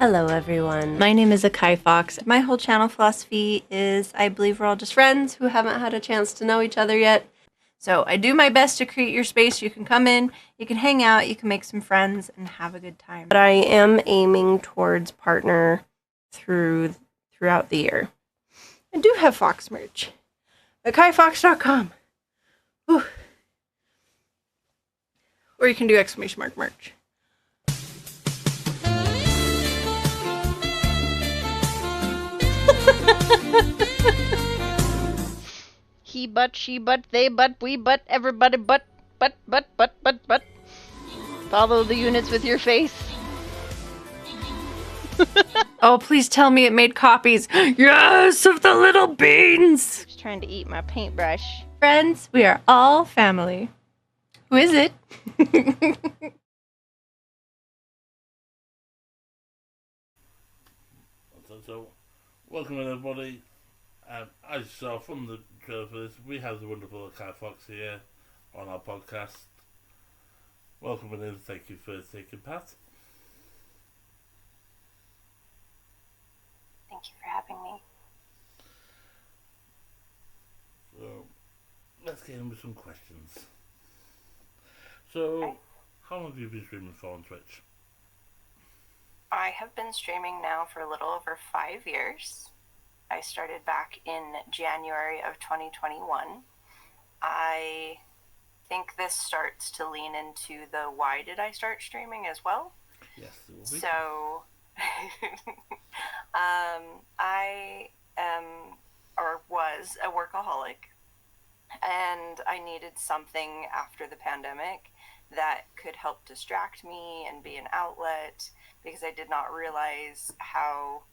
Hello everyone, my name is akkaifox. My whole channel philosophy is I believe we're all just friends who haven't had a chance to know each other yet. So I do my best to create your space. You can come in, you can hang out, you can make some friends and have a good time. But I am aiming towards partner throughout the year. I do have Fox merch. akkaifox.com. Whew. Or you can do exclamation mark merch. He but, she but, they but, we but, everybody but. Follow the units with your face. Oh, please tell me it made copies. Yes, of the little beans. Just trying to eat my paintbrush. Friends, we are all family. Who is it? So, welcome everybody. As you saw from the trailer for this, we have the wonderful akkaifox here on our podcast. Welcome in, thank you for taking part. Thank you for having me. So, let's get in with some questions. So, Okay. how long have you been streaming for on Twitch? I have been streaming now for a little over 5 years. I started back in January of 2021. I think this starts to lean into the why did I start streaming as well. Yes, it will be. So, I am or was a workaholic, and I needed something after the pandemic that could help distract me and be an outlet, because I did not realize how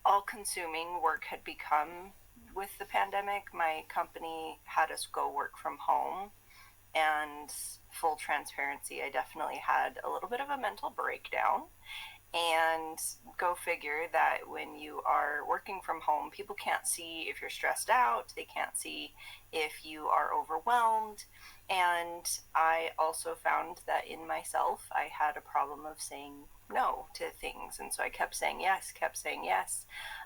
all-consuming work had become with the pandemic. My company had us go work from home, and full transparency, I definitely had a little bit of a mental breakdown. And go figure that when you are working from home, people can't see if you're stressed out, they can't see if you are overwhelmed. And I also found that in myself, I had a problem of saying no to things. And so I kept saying yes,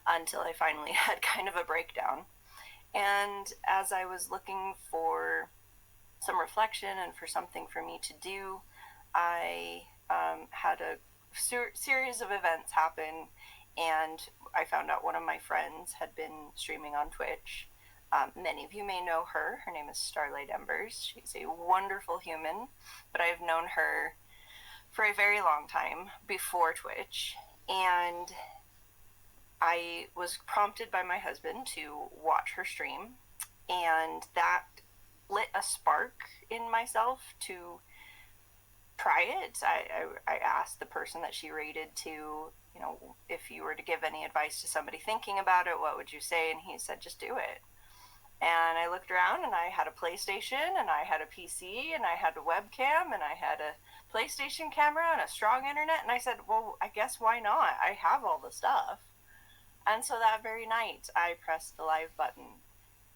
until I finally had kind of a breakdown. And as I was looking for some reflection and for something for me to do, I had a series of events happen, and I found out one of my friends had been streaming on Twitch. Many of you may know her. Her name is Starlight Embers. She's a wonderful human, but I've known her for a very long time before Twitch, and I was prompted by my husband to watch her stream, and that lit a spark in myself to try it. I asked the person that she rated to, if you were to give any advice to somebody thinking about it, what would you say? And he said, just do it. And I looked around, and I had a PlayStation, and I had a PC, and I had a webcam, and I had a PlayStation camera and a strong internet. And I said, well, I guess why not? I have all the stuff. And so that very night, I pressed the live button.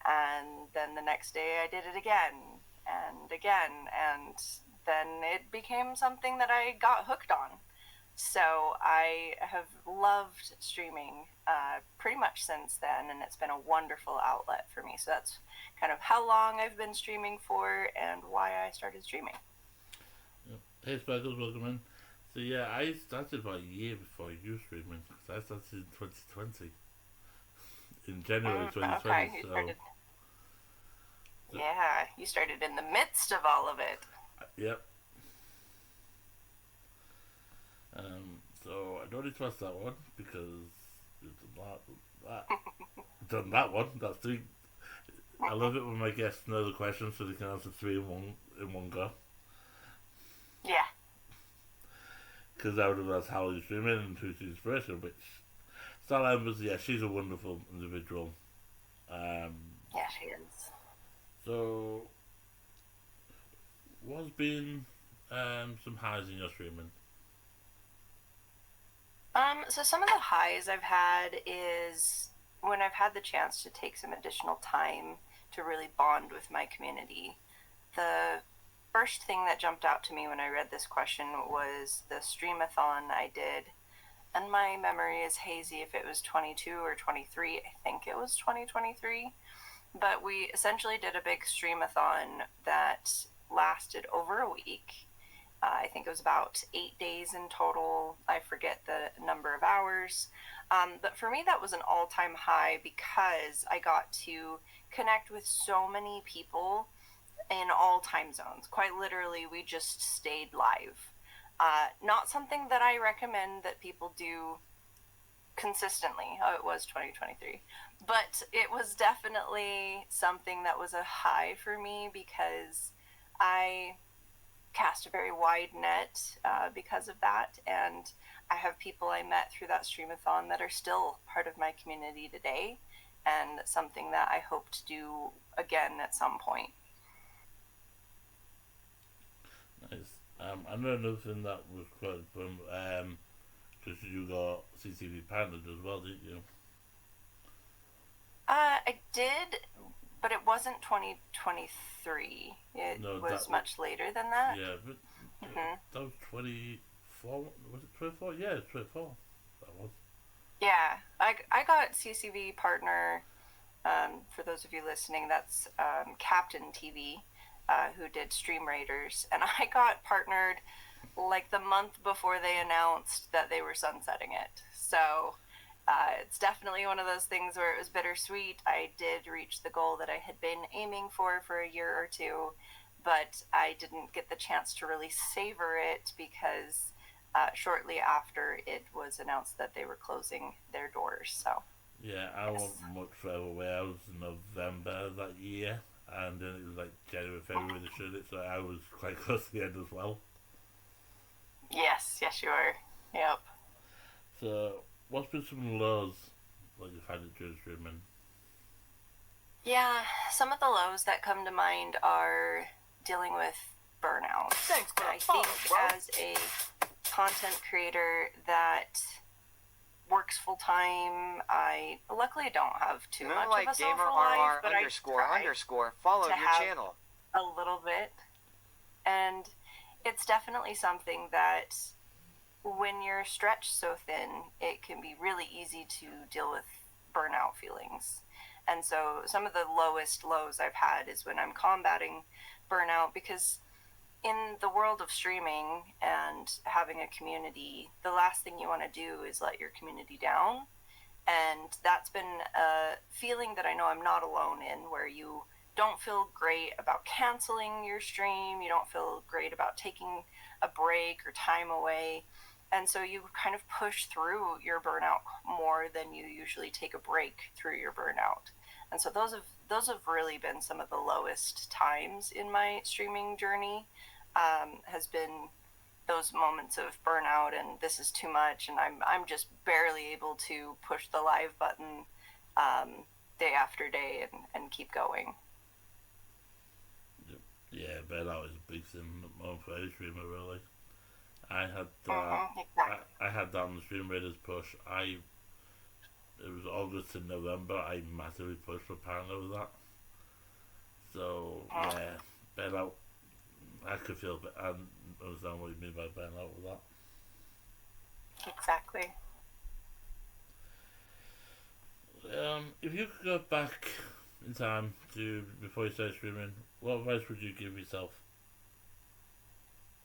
And then the next day, I did it again and again. And then it became something that I got hooked on. So I have loved streaming pretty much since then, and it's been a wonderful outlet for me. So that's kind of how long I've been streaming for and why I started streaming. Yep. Hey Sparkles, welcome in. So yeah, I started about a year before you streaming, because I started in 2020. In January 2020, okay, you started. Yeah, you started in the midst of all of it. Yep. So I don't need to ask that one because you've done that one. That's three. I love it when my guests know the questions so they can answer three in one go. Yeah. Because I would have asked how you streaming and who's the inspiration, which Starlight was, yeah, she's a wonderful individual. Yeah, she is. So, what's been some highs in your streaming? So some of the highs I've had is when I've had the chance to take some additional time to really bond with my community. The first thing that jumped out to me when I read this question was the streamathon I did and my memory is hazy if it was 22 or 23. I think it was 2023. But we essentially did a big streamathon that lasted over a week. I think it was about 8 days in total. I forget the number of hours. But for me, that was an all-time high because I got to connect with so many people in all time zones. Quite literally, we just stayed live. Not something that I recommend that people do consistently. Oh, it was 2023. But it was definitely something that was a high for me because I cast a very wide net because of that. And I have people I met through that streamathon that are still part of my community today, and something that I hope to do again at some point. Nice. I know another thing that was quite fun, because you got CCTV partnered as well, didn't you? I did, but it wasn't 2023. It No, was that much later than that. yeah, but Mhm. that was 24. Was it 24? Yeah, it's 24. That was. Yeah, I got CCV partner. For those of you listening, that's Captain TV, who did Stream Raiders, and I got partnered like the month before they announced that they were sunsetting it. So it's definitely one of those things where it was bittersweet. I did reach the goal that I had been aiming for a year or two, but I didn't get the chance to really savor it because shortly after it was announced that they were closing their doors. So, Yeah, I yes. wasn't much further away. I was in November that year, and then it was like January, February they showed it, so I was quite close to the end as well. Yes, yes, you are. Yep. So, what's been some lows that you've had it during streaming? Yeah, some of the lows that come to mind are dealing with burnout. Thanks for And I the follow, think bro. as a content creator that works full time, I luckily don't have too much of Moonlight a social Gamer life, RR but underscore I try underscore followed to your have channel. a little bit. And it's definitely something that when you're stretched so thin, it can be really easy to deal with burnout feelings. And so some of the lowest lows I've had is when I'm combating burnout because in the world of streaming and having a community, the last thing you want to do is let your community down. And that's been a feeling that I know I'm not alone in, where you don't feel great about canceling your stream, you don't feel great about taking a break or time away. And so you kind of push through your burnout more than you usually take a break through your burnout. And so those have really been some of the lowest times in my streaming journey. Has been those moments of burnout and this is too much, and I'm just barely able to push the live button day after day and keep going. Yeah, but that was a big thing for any streamer really. I had Exactly. I had that on the Stream Raiders push. It was August and November. I massively pushed for partner with that. So yeah, burnout. I could feel, but I understand what you mean by burnout with that. Exactly. If you could go back in time to before you started streaming, what advice would you give yourself?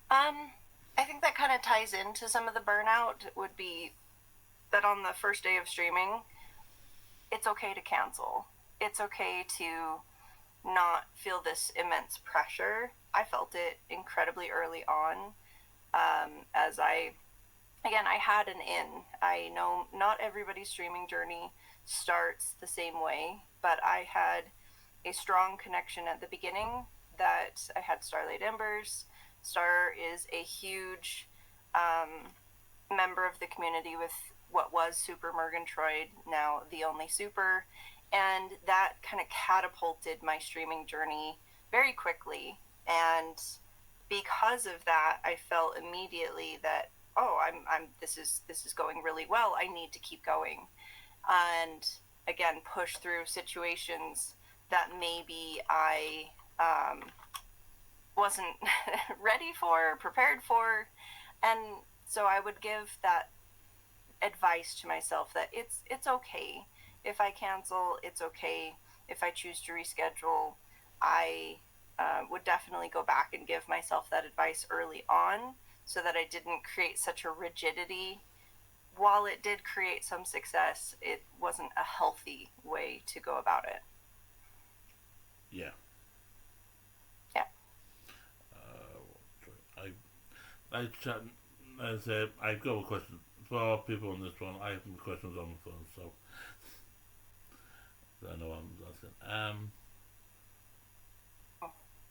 I think that kind of ties into some of the burnout would be that on the first day of streaming, it's okay to cancel. It's okay to not feel this immense pressure. I felt it incredibly early on. As I had an in. I know not everybody's streaming journey starts the same way, but I had a strong connection at the beginning that I had Starlight Embers. Star is a huge member of the community with what was Super Murgatroyd, now the only Super, and that kind of catapulted my streaming journey very quickly. And because of that, I felt immediately that I'm this is going really well. I need to keep going, and again push through situations that maybe I wasn't ready for, prepared for, and so I would give that advice to myself that it's okay if I cancel. It's okay if I choose to reschedule. I would definitely go back and give myself that advice early on so that I didn't create such a rigidity. While it did create some success, it wasn't a healthy way to go about it. Yeah. Yeah. I chat. I say I've got a question for people on this one. I have some questions on the phone, so I know what I'm asking.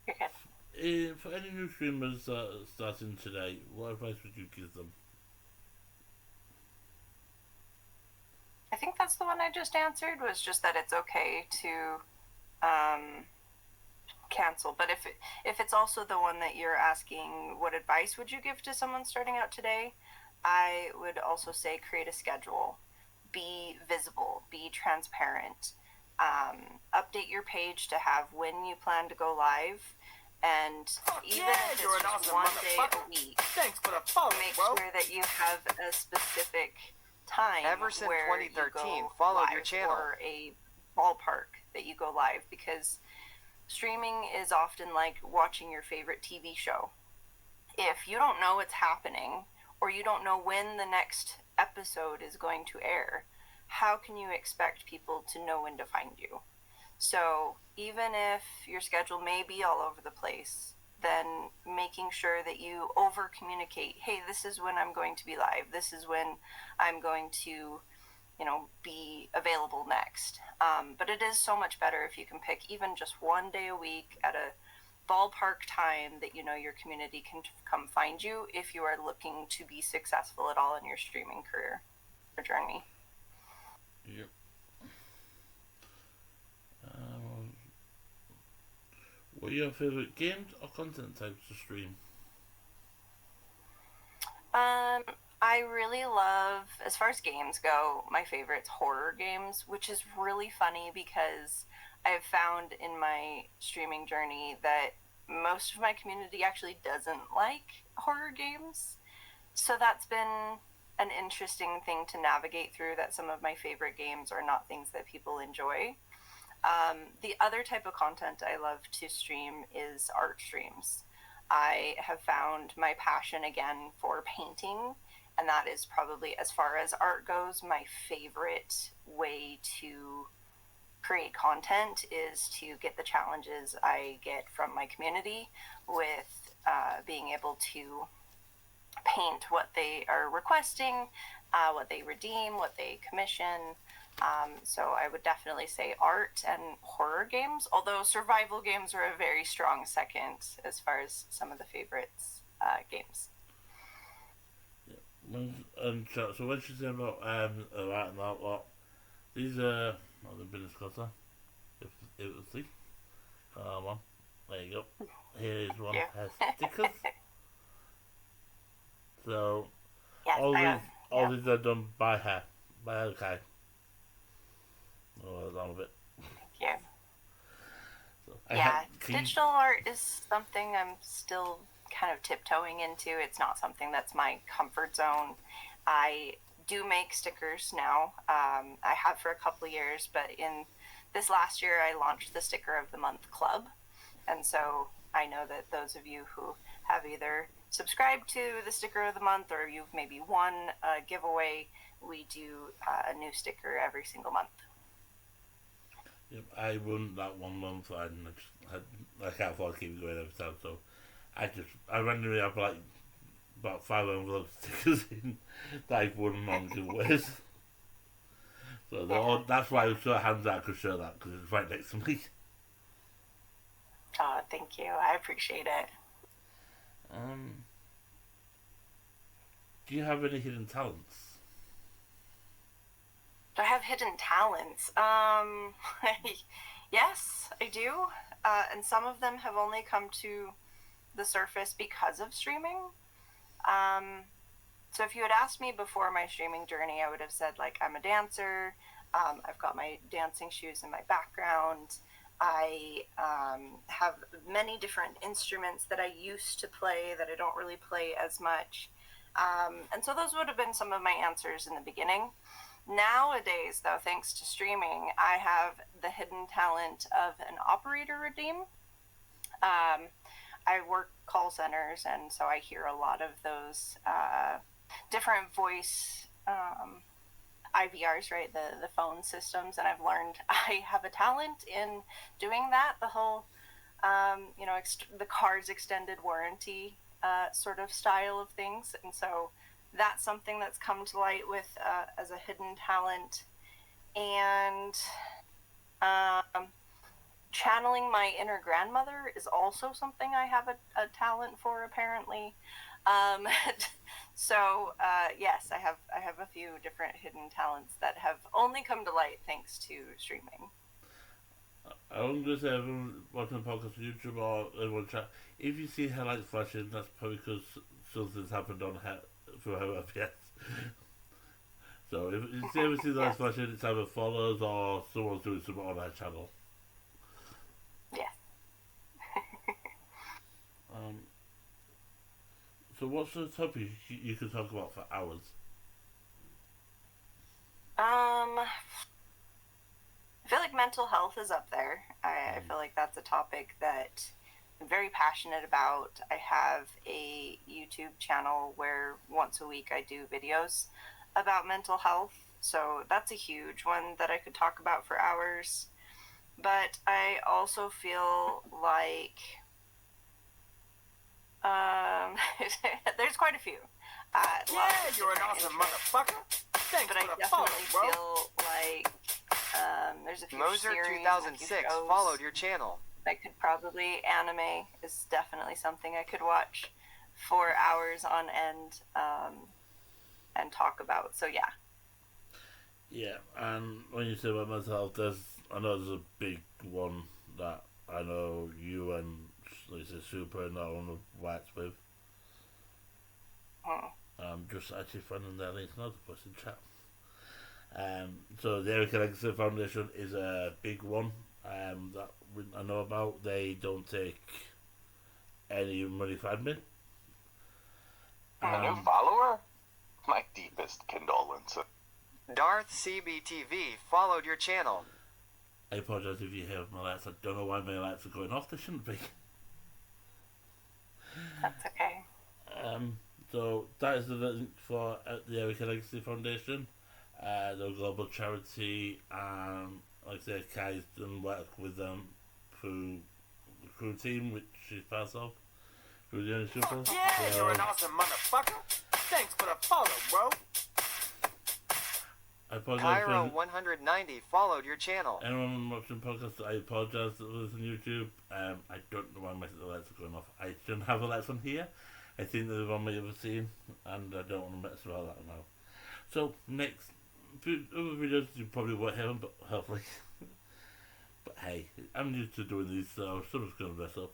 Okay. For any new streamers starting today, what advice would you give them? I think that's the one I just answered, was just that it's okay to um, cancel. But if it's also the one that you're asking, what advice would you give to someone starting out today? I would also say create a schedule, be visible, be transparent, update your page to have when you plan to go live, and even if it's just awesome one day a week, Thanks for the follow, make bro. sure that you have a specific time Ever since where 2013, you go followed live, your channel. or a ballpark that you go live, because streaming is often like watching your favorite TV show. If you don't know what's happening, or you don't know when the next episode is going to air, how can you expect people to know when to find you? So even if your schedule may be all over the place, then making sure that you over communicate, hey, this is when I'm going to be live, this is when I'm going to be available next. But it is so much better if you can pick even just one day a week at a ballpark time that your community can come find you, if you are looking to be successful at all in your streaming career or journey. Yep. What are your favourite games or content types to stream? I really love, as far as games go, my favorite's horror games, which is really funny because I've found in my streaming journey that most of my community actually doesn't like horror games. So that's been an interesting thing to navigate through, that some of my favorite games are not things that people enjoy. The other type of content I love to stream is art streams. I have found my passion again for painting, and that is probably, as far as art goes, my favorite way to create content, is to get the challenges I get from my community with being able to paint what they are requesting, what they redeem, what they commission. So I would definitely say art and horror games, although survival games are a very strong second as far as some of the favorites games. So what you say about art and artwork? These are the business cutter. If it was see, come on, there you go. Here is one Yeah. has stickers. So Yes, all these are done by her, by Kai. Oh, I love it. Yeah. So Digital art is something I'm still kind of tiptoeing into. It's not something that's my comfort zone. I do make stickers now. I have for a couple of years, but in this last year, I launched the Sticker of the Month Club. And so I know that those of you who have either subscribed to the Sticker of the Month, or you've maybe won a giveaway, we do a new sticker every single month. Yep, I won that 1 month and I can't afford to keep going every time, so I randomly have like about 5 envelope stickers in that I've won on giveaways. So that's why I was so hands out could show that, because it's right next to me. Oh, thank you. I appreciate it. Do you have any hidden talents? Do I have hidden talents? Yes, I do. And some of them have only come to the surface because of streaming. So if you had asked me before my streaming journey, I would have said, like, I'm a dancer. I've got my dancing shoes in my background. I have many different instruments that I used to play that I don't really play as much. And so those would have been some of my answers in the beginning. Nowadays, though, thanks to streaming, I have the hidden talent of an operator redeem. I work call centers, and so I hear a lot of those different voice IVRs, right? The phone systems, and I've learned I have a talent in doing that. The whole, the car's extended warranty sort of style of things, and so that's something that's come to light with as a hidden talent. And channeling my inner grandmother is also something I have a talent for, apparently. So yes, I have a few different hidden talents that have only come to light thanks to streaming. I wouldn't just say everyone watching the podcast on YouTube or everyone chat. If you see highlights flashing, that's probably because something's happened on her for her FPS. So if you ever see the lights flashing, it's either follows or someone's doing something on her channel. Yeah. So what's the topic you could talk about for hours? I feel like mental health is up there. I feel like that's a topic that I'm very passionate about. I have a YouTube channel where once a week I do videos about mental health. So that's a huge one that I could talk about for hours. But I also feel like there's quite a few. You're an awesome motherfucker. Thanks but I for the follow, definitely bro. feel like there's a few Moser series, 2006 followed your channel. I could probably anime is definitely something I could watch for hours on end and talk about. So yeah. Yeah, and when you say about mental health, I know there's a big one that I know you and like say Super and that one have worked with. Just actually finding that link another person chat. So the Eric Legacy Foundation is a big one that I know about. They don't take any money for admin. A new follower? My deepest condolences. Darth CBTV followed your channel. I apologize if you hear my lights. I don't know why my lights are going off. They shouldn't be. That's okay. So that is the link for the Erica Legacy Foundation. They're a global charity, and like I said, Kai's done work with them through the crew team, which she's part of, through the TheInnerCircle. Yeah, you're an awesome motherfucker. Thanks for the follow, bro. I apologize Cairo for 190 followed your channel. anyone watching podcasts. I apologize that was on YouTube. I don't know why my lights are going off. I shouldn't have the lights on here. I think they're on my other scene, and I don't want to mess with all that now. So next, other videos you probably won't hear them, but hopefully. But hey, I'm used to doing these, so someone's gonna mess up.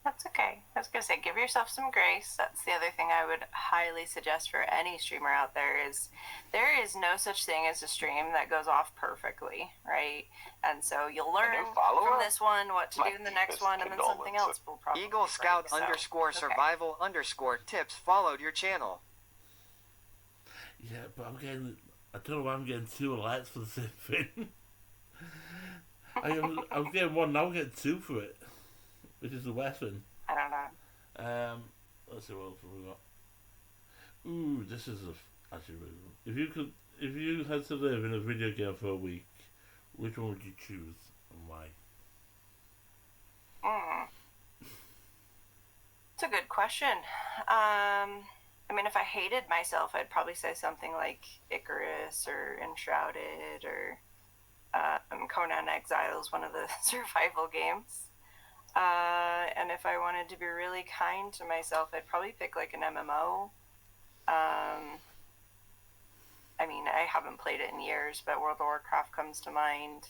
That's okay. I was gonna say, give yourself some grace. That's the other thing I would highly suggest for any streamer out there is there is no such thing as a stream that goes off perfectly, right? And so you'll learn from this one what to do in the next one, and then something else will probably Eagle Scout break, underscore okay. survival underscore tips followed your channel. Yeah, but I don't know why I'm getting two lights for the same thing. I'm getting one now, I'm getting two for it, which is the worst thing. I don't know. Let's see what else we got. Ooh, this is actually really good. If you had to live in a video game for a week, which one would you choose and why? It's a good question. I mean, if I hated myself, I'd probably say something like Icarus or Enshrouded or Conan Exiles, one of the survival games. And if I wanted to be really kind to myself, I'd probably pick like an MMO. I mean, I haven't played it in years, but World of Warcraft comes to mind.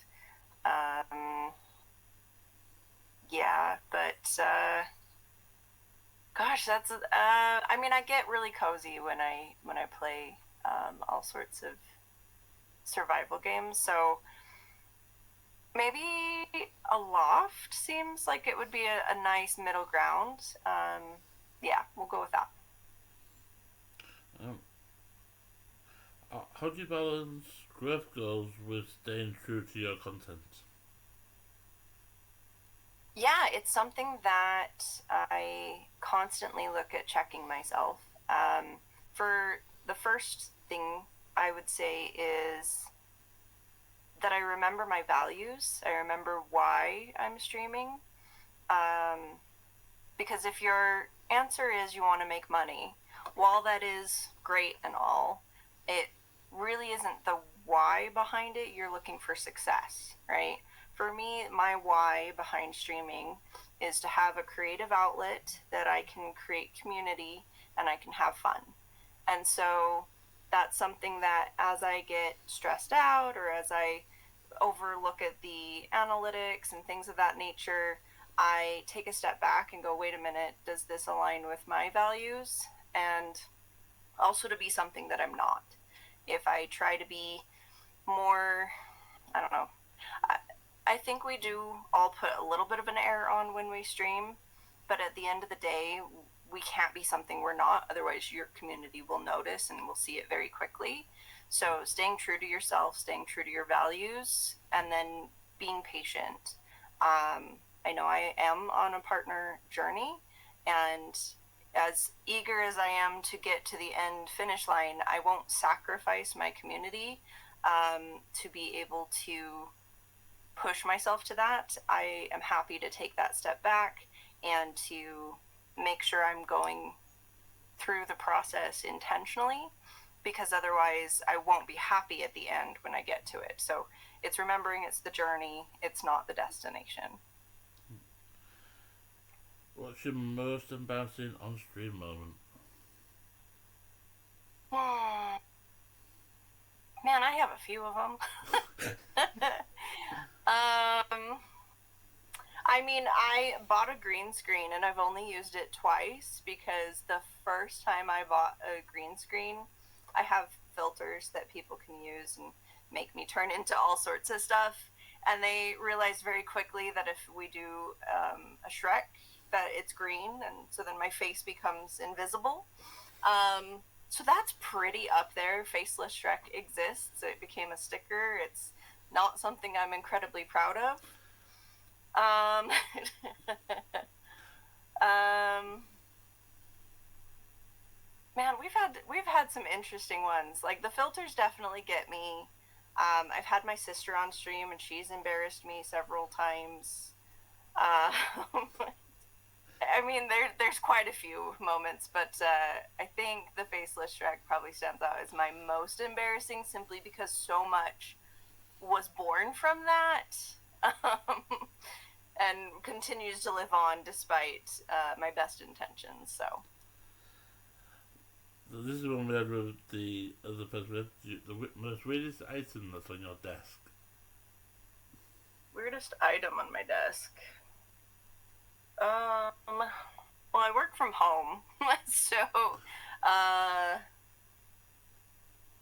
Yeah, but gosh, that's. I mean, I get really cozy when I play all sorts of survival games. So maybe a loft seems like it would be a nice middle ground. Yeah, we'll go with that. Um, how do you balance growth goals with staying true to your content? Yeah, it's something that I constantly look at checking myself. For the first thing I would say is that I remember my values. I remember why I'm streaming. Um, because if your answer is you want to make money, while that is great and all, it really isn't the why behind it. You're looking for success, right? For me, my why behind streaming is to have a creative outlet that I can create community and I can have fun. And so that's something that as I get stressed out or as I overlook at the analytics and things of that nature, I take a step back and go, wait a minute, does this align with my values? And also to be something that I'm not. If I try to be more, I don't know, I think we do all put a little bit of an air on when we stream, but at the end of the day, we can't be something we're not. Otherwise, your community will notice and will see it very quickly. So, staying true to yourself, staying true to your values, and then being patient. I know I am on a partner journey, and as eager as I am to get to the end finish line, I won't sacrifice my community to be able to push myself to that. I am happy to take that step back and to make sure I'm going through the process intentionally, because otherwise I won't be happy at the end when I get to it. So it's remembering it's the journey, it's not the destination. What's your most embarrassing on-stream moment? Man, I have a few of them. I mean, I bought a green screen and I've only used it twice because the first time I bought a green screen, I have filters that people can use and make me turn into all sorts of stuff. And they realized very quickly that if we do a Shrek, that it's green, and so then my face becomes invisible. So that's pretty up there. Faceless Shrek exists. It became a sticker. It's not something I'm incredibly proud of. Um, man, we've had some interesting ones. Like the filters definitely get me. I've had my sister on stream and she's embarrassed me several times. Uh, I mean, there's quite a few moments, but I think the faceless Shrek probably stands out as my most embarrassing, simply because so much was born from that. And continues to live on despite my best intentions. So This is one we had with the other person. The most weirdest item that's on your desk. weirdest item on my desk. Well, I work from home, so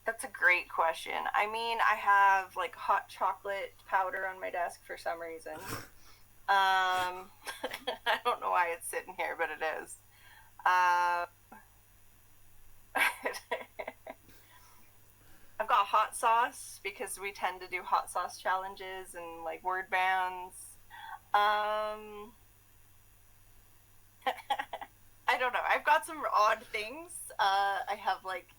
that's a great question. I mean, I have like hot chocolate powder on my desk for some reason. I don't know why it's sitting here, but it is. I've got hot sauce because we tend to do hot sauce challenges and like word bands. I don't know. I've got some odd things. I have like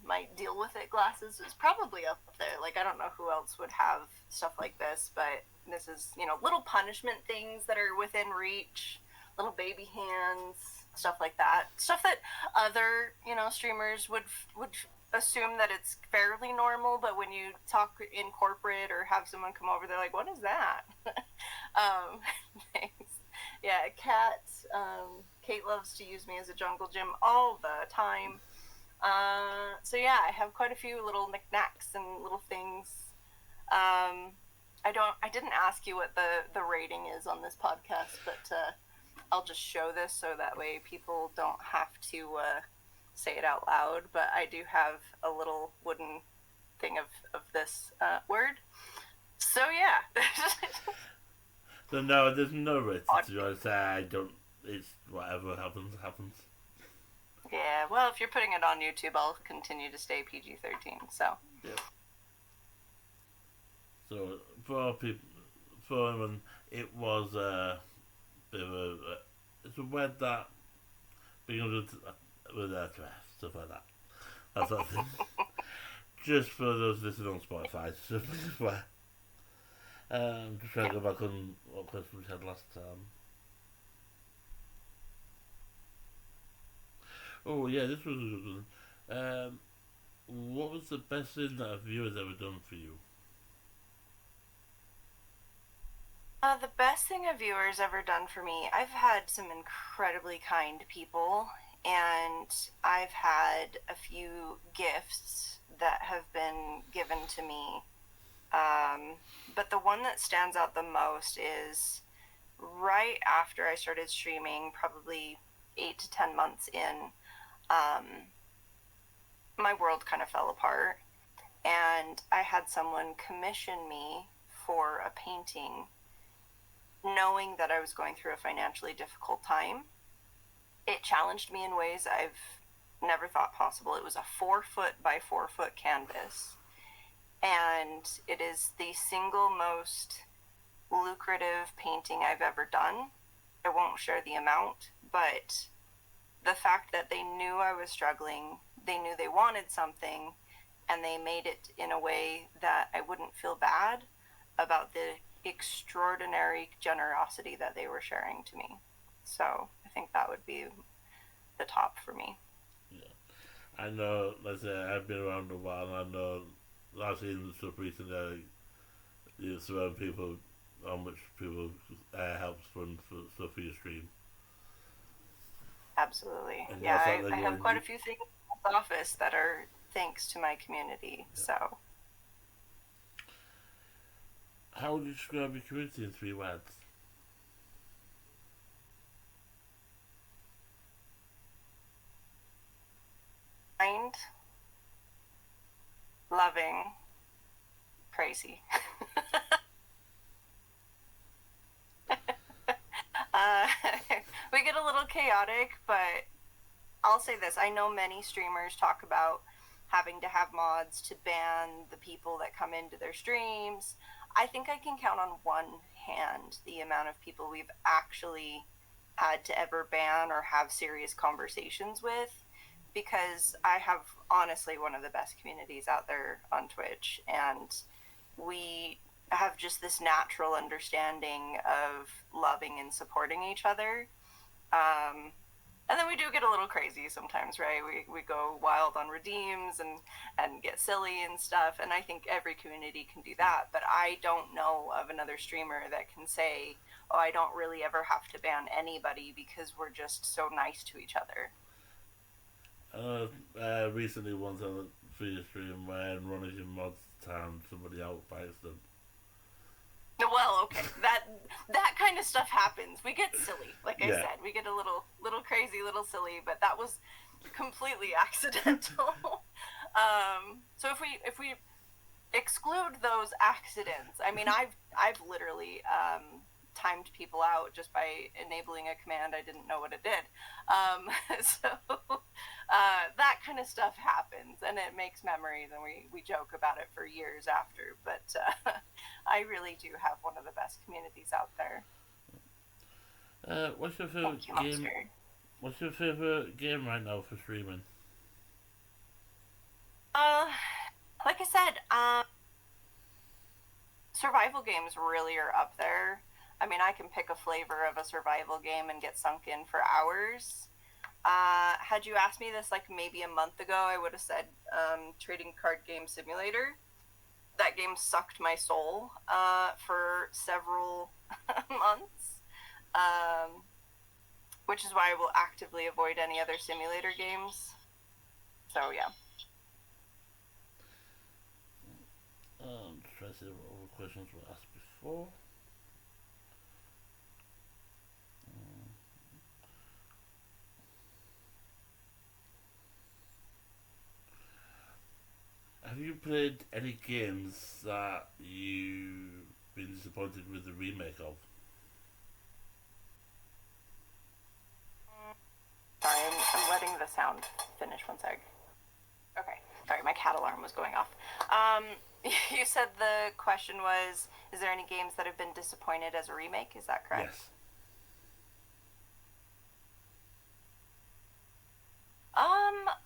my deal with it glasses is probably up there. Like I don't know who else would have stuff like this, but this is, you know, little punishment things that are within reach, little baby hands, stuff like that. Stuff that other, you know, streamers would assume that it's fairly normal, but when you talk in corporate or have someone come over, they're like, "What is that?" Thanks. Yeah, Kat. Kate loves to use me as a jungle gym all the time. So yeah, I have quite a few little knickknacks and little things. I didn't ask you what the rating is on this podcast, but I'll just show this so that way people don't have to say it out loud. But I do have a little wooden thing of this word. So yeah. So no, there's no rating to say I don't. It's whatever happens. Yeah, well, if you're putting it on YouTube, I'll continue to stay PG-13. So. Yep. So for people, for women, it was a bit of it's a word that begins with a stuff like that. That sort of thing. Just for those listening on Spotify, just where. Just trying to go back on what question we had last time. Oh yeah, this was a good one. What was the best thing that a viewer's ever done for you? The best thing a viewer's ever done for me, I've had some incredibly kind people, and I've had a few gifts that have been given to me. But the one that stands out the most is right after I started streaming, probably 8 to 10 months in, my world kind of fell apart, and I had someone commission me for a painting, knowing that I was going through a financially difficult time. It challenged me in ways I've never thought possible. It was a 4-foot by 4-foot canvas, and it is the single most lucrative painting I've ever done. I won't share the amount, but the fact that they knew I was struggling, they knew they wanted something, and they made it in a way that I wouldn't feel bad about the extraordinary generosity that they were sharing to me. So I think that would be the top for me. Yeah, I know. Let's say I've been around a while, and I know I've seen stuff recently. You surround people, how much people helps fund for stuff for your stream. Absolutely. And Yeah, that's like I have quite a few things in the office that are thanks to my community. Yeah. So. How would you describe your community in 3 words? Kind, loving, crazy. We get a little chaotic, but I'll say this. I know many streamers talk about having to have mods to ban the people that come into their streams. I think I can count on one hand the amount of people we've actually had to ever ban or have serious conversations with, because I have honestly one of the best communities out there on Twitch, and we have just this natural understanding of loving and supporting each other. And then we do get a little crazy sometimes, right? We go wild on redeems and get silly and stuff, and I think every community can do that, but I don't know of another streamer that can say, oh, I don't really ever have to ban anybody because we're just so nice to each other. Recently once on a video stream when one of your mods timed somebody out by accident. Well, okay, that kind of stuff happens. We get silly, like I said, we get a little crazy, little silly, but that was completely accidental. So if we exclude those accidents, I mean, I've literally timed people out just by enabling a command I didn't know what it did. So that kind of stuff happens, and it makes memories, and we joke about it for years after. But I really do have one of the best communities out there. What's your favorite game? What's your favorite game right now for streaming? Like I said, survival games really are up there. I mean, I can pick a flavor of a survival game and get sunk in for hours. Had you asked me this like maybe a month ago, I would have said Trading Card Game Simulator. That game sucked my soul for several months, which is why I will actively avoid any other simulator games. So yeah. Try to see what other questions were asked before. Have you played any games that you've been disappointed with the remake of? Sorry, I'm letting the sound finish. One sec. Okay. Sorry, my cat alarm was going off. You said the question was, is there any games that have been disappointed as a remake? Is that correct? Yes.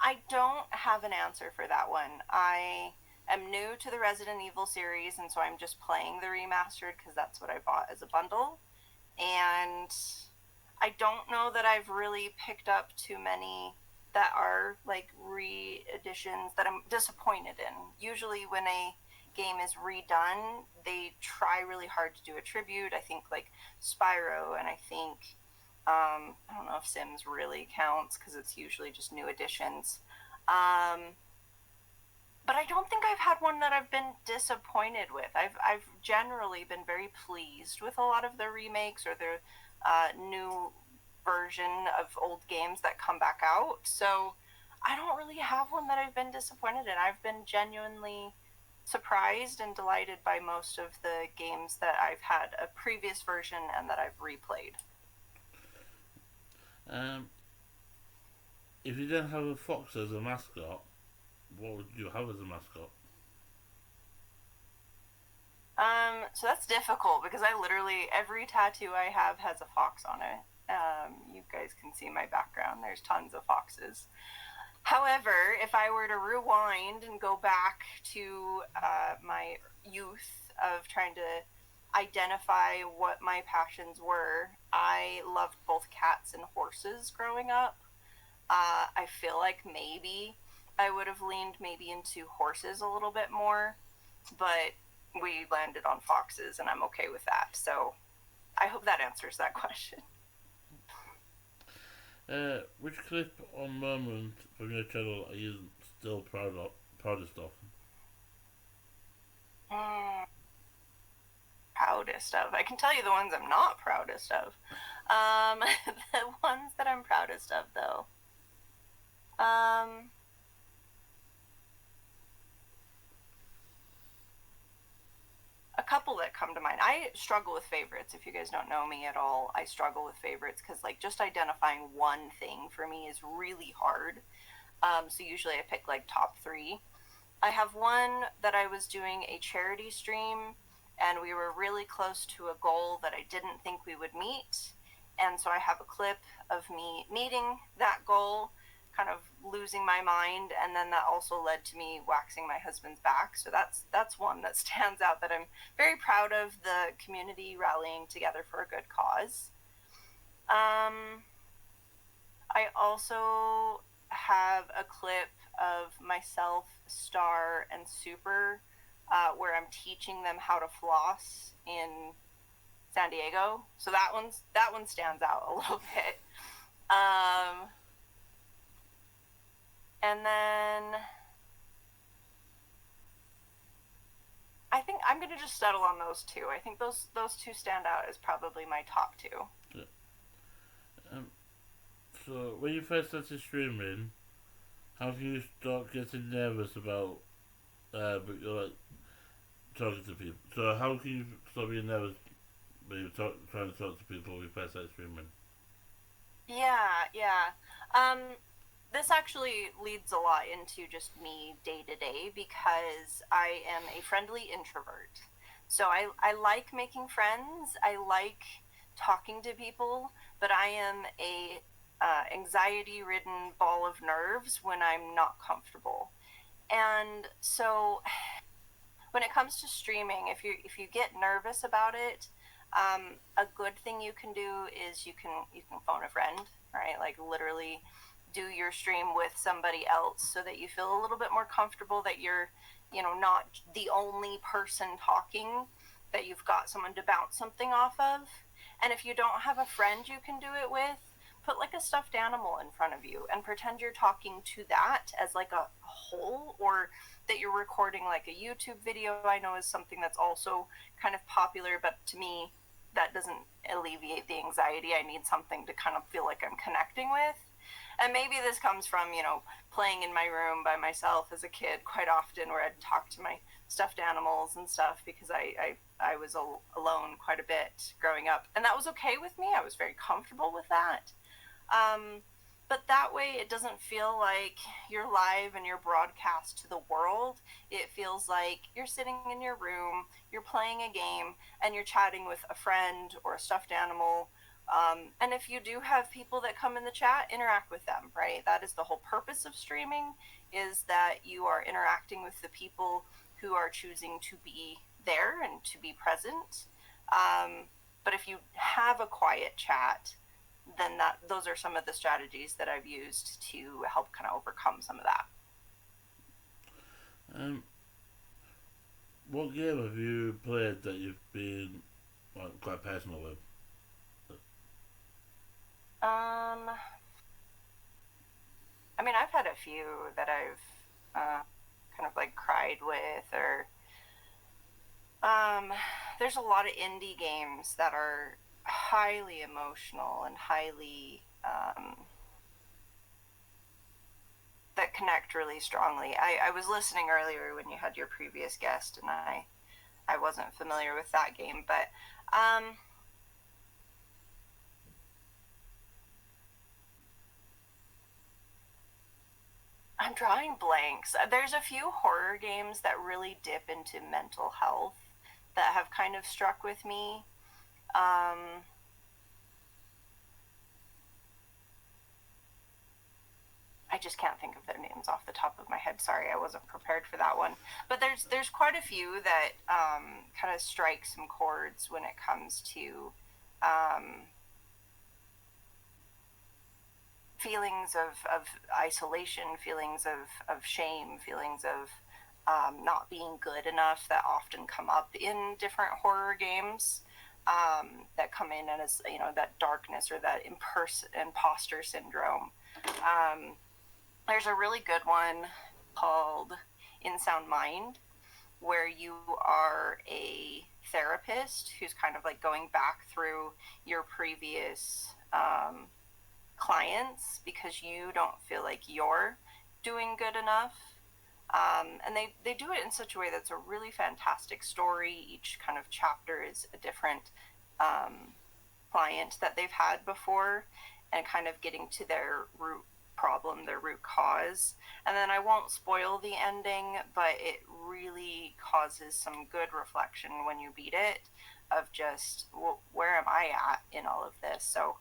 I don't have an answer for that one. I am new to the Resident Evil series, and so I'm just playing the remastered because that's what I bought as a bundle. And I don't know that I've really picked up too many that are like re-editions that I'm disappointed in. Usually when a game is redone, they try really hard to do a tribute. I think like Spyro, and I think I don't know if Sims really counts because it's usually just new editions. But I don't think I've had one that I've been disappointed with. I've generally been very pleased with a lot of the remakes or the new version of old games that come back out. So I don't really have one that I've been disappointed in. I've been genuinely surprised and delighted by most of the games that I've had a previous version and that I've replayed. If you didn't have a fox as a mascot, what would you have as a mascot? So that's difficult because I literally, every tattoo I have has a fox on it. You guys can see my background. There's tons of foxes. However, if I were to rewind and go back to my youth of trying to identify what my passions were, I loved both cats and horses growing up. I feel like maybe I would have leaned maybe into horses a little bit more, but we landed on foxes and I'm okay with that. So I hope that answers that question. Which clip or moment from your channel are you still proudest of? Proudest of? I can tell you the ones I'm not proudest of. The ones that I'm proudest of, though. A couple that come to mind. I struggle with favorites. If you guys don't know me at all, I struggle with favorites because like just identifying one thing for me is really hard. So usually I pick like top 3. I have one that I was doing a charity stream and we were really close to a goal that I didn't think we would meet. And so I have a clip of me meeting that goal, kind of losing my mind, and then that also led to me waxing my husband's back. So that's one that stands out that I'm very proud of, the community rallying together for a good cause. I also have a clip of myself, Star, and Super where I'm teaching them how to floss in San Diego. So that one stands out a little bit. And then I think I'm going to just settle on those 2. I think those 2 stand out as probably my top 2. Yeah. So when you first started streaming, how can you start getting nervous about but you're like talking to people? So how can you stop being nervous when you're trying to talk to people when you first start streaming? Yeah. This actually leads a lot into just me day to day because I am a friendly introvert. So I like making friends. I like talking to people, but I am a anxiety-ridden ball of nerves when I'm not comfortable. And so when it comes to streaming, if you get nervous about it, a good thing you can do is you can phone a friend, right? Like literally do your stream with somebody else so that you feel a little bit more comfortable that you're, not the only person talking, that you've got someone to bounce something off of. And if you don't have a friend you can do it with, put like a stuffed animal in front of you and pretend you're talking to that as like a whole, or that you're recording like a YouTube video. I know is something that's also kind of popular, but to me that doesn't alleviate the anxiety. I need something to kind of feel like I'm connecting with. And maybe this comes from, playing in my room by myself as a kid quite often, where I'd talk to my stuffed animals and stuff, because I was alone quite a bit growing up. And that was okay with me. I was very comfortable with that. but that way it doesn't feel like you're live and you're broadcast to the world. It feels like you're sitting in your room, you're playing a game, and you're chatting with a friend or a stuffed animal. And if you do have people that come in the chat, interact with them, right? That is the whole purpose of streaming, is that you are interacting with the people who are choosing to be there and to be present. But if you have a quiet chat, then those are some of the strategies that I've used to help kind of overcome some of that. What game have you played that you've been quite personal with? I mean, I've had a few that I've kind of like cried with, or there's a lot of indie games that are highly emotional and highly that connect really strongly. I was listening earlier when you had your previous guest, and I wasn't familiar with that game, but I'm drawing blanks. There's a few horror games that really dip into mental health that have kind of struck with me. I just can't think of their names off the top of my head. Sorry, I wasn't prepared for that one. But there's quite a few that kind of strike some chords when it comes to feelings of isolation, feelings of shame, feelings of not being good enough that often come up in different horror games, that come in as, you know, that darkness or that imposter syndrome. There's a really good one called In Sound Mind, where you are a therapist who's kind of like going back through your previous clients because you don't feel like you're doing good enough. And they do it in such a way that's a really fantastic story. Each kind of chapter is a different client that they've had before, and kind of getting to their root problem, their root cause. And then I won't spoil the ending, but it really causes some good reflection when you beat it, of just, well, where am I at in all of this? So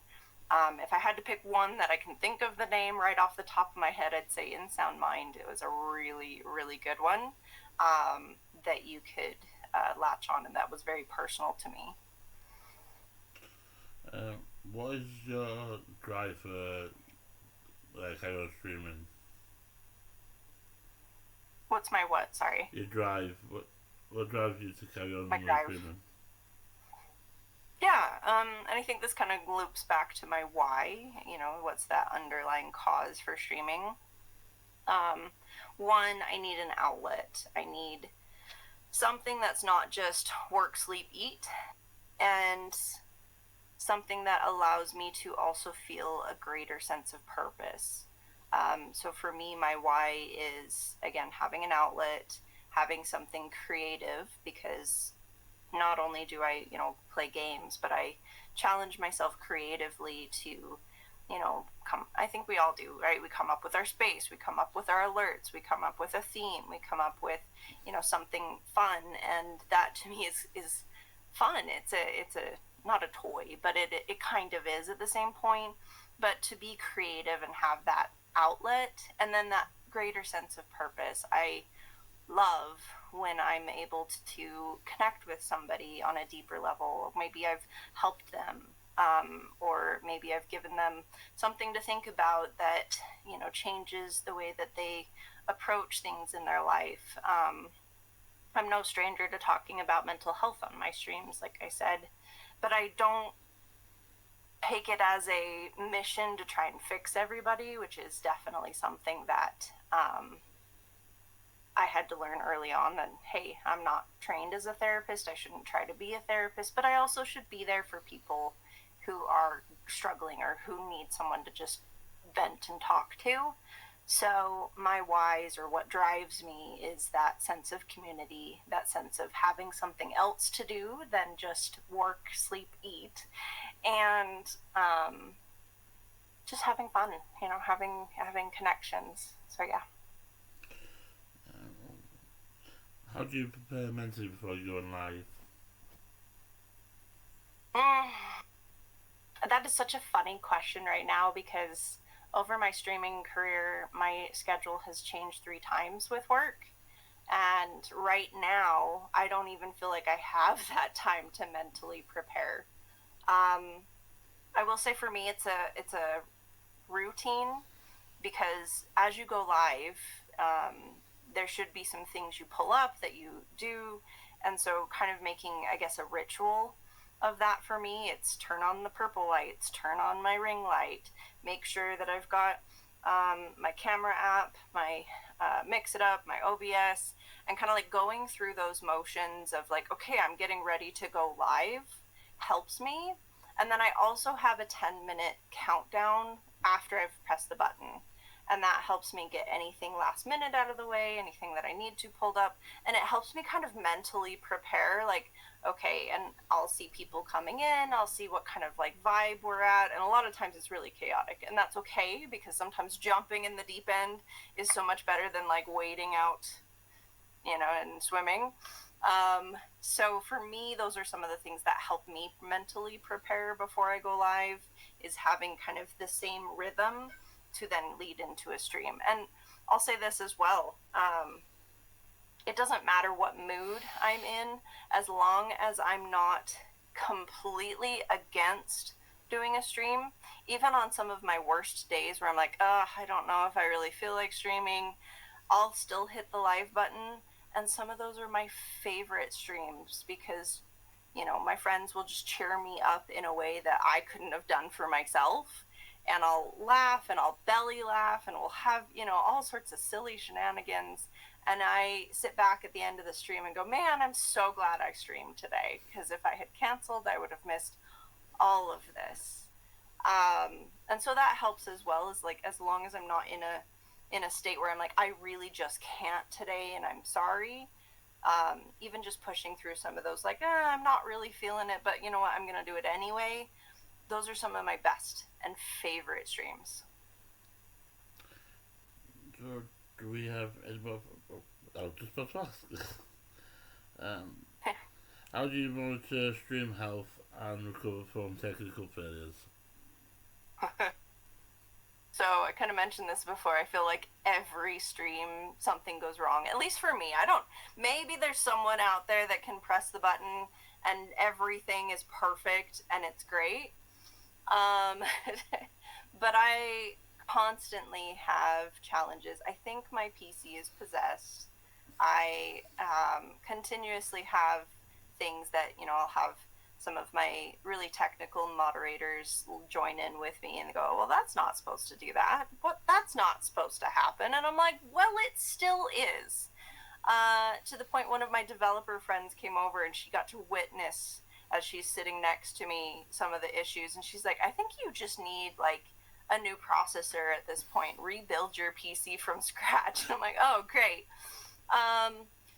if I had to pick one that I can think of the name right off the top of my head, I'd say In Sound Mind. It was a really, really good one that you could latch on, and that was very personal to me. What is your drive for kind of streaming? What's my what? Sorry. Your drive. What drives you to carry on My with drive. streaming? Yeah, and I think this kind of loops back to my why. You know, what's that underlying cause for streaming? One, I need an outlet. I need something that's not just work, sleep, eat, and something that allows me to also feel a greater sense of purpose. So for me, my why is, again, having an outlet, having something creative, because not only do I, you know, play games, but I challenge myself creatively to, you know, I think we all do, right? We come up with our space, we come up with our alerts, we come up with a theme, we come up with, you know, something fun, and that to me is fun. It's a not a toy, but it kind of is at the same point. But to be creative and have that outlet, and then that greater sense of purpose, I love when I'm able to connect with somebody on a deeper level. Maybe I've helped them, or maybe I've given them something to think about that, you know, changes the way that they approach things in their life. I'm no stranger to talking about mental health on my streams, like I said, but I don't take it as a mission to try and fix everybody, which is definitely something that I had to learn early on. That, hey, I'm not trained as a therapist, I shouldn't try to be a therapist, but I also should be there for people who are struggling or who need someone to just vent and talk to. So my whys, or what drives me, is that sense of community, that sense of having something else to do than just work, sleep, eat, and just having fun, having connections. So yeah. How do you prepare mentally before you go on live? That is such a funny question right now because over my streaming career, my schedule has changed 3 times with work. And right now, I don't even feel like I have that time to mentally prepare. I will say for me, it's a routine because as you go live, there should be some things you pull up that you do. And so kind of making, I guess, a ritual of that for me. It's turn on the purple lights, turn on my ring light, make sure that I've got my camera app, my Mix It Up, my OBS, and kind of like going through those motions of like, okay, I'm getting ready to go live helps me. And then I also have a 10-minute countdown after I've pressed the button. And that helps me get anything last minute out of the way, anything that I need to pulled up. And it helps me kind of mentally prepare, like, okay, and I'll see people coming in, I'll see what kind of like vibe we're at. And a lot of times it's really chaotic. And that's okay because sometimes jumping in the deep end is so much better than like wading out, and swimming. So for me, those are some of the things that help me mentally prepare before I go live, is having kind of the same rhythm to then lead into a stream. And I'll say this as well. It doesn't matter what mood I'm in, as long as I'm not completely against doing a stream. Even on some of my worst days where I'm like, I don't know if I really feel like streaming, I'll still hit the live button. And some of those are my favorite streams because, my friends will just cheer me up in a way that I couldn't have done for myself. And I'll laugh and I'll belly laugh and we'll have, all sorts of silly shenanigans. And I sit back at the end of the stream and go, man, I'm so glad I streamed today. Because if I had canceled, I would have missed all of this. And so that helps as well, as like, as long as I'm not in a state where I'm like, I really just can't today and I'm sorry. Even just pushing through some of those, like, I'm not really feeling it, but you know what, I'm going to do it anyway. Those are some of my best and favorite streams. So, do we have any more? I was just about to ask. How do you monitor stream health and recover from technical failures? So I kind of mentioned this before. I feel like every stream something goes wrong, at least for me. Maybe there's someone out there that can press the button and everything is perfect and it's great. But I constantly have challenges. I think my PC is possessed. I continuously have things that, I'll have some of my really technical moderators join in with me and go, well, that's not supposed to do that. That's not supposed to happen. And I'm like, well, it still is. To the point one of my developer friends came over and she got to witness, as she's sitting next to me, some of the issues. And she's like, I think you just need like a new processor at this point. Rebuild your PC from scratch. And I'm like, oh, great.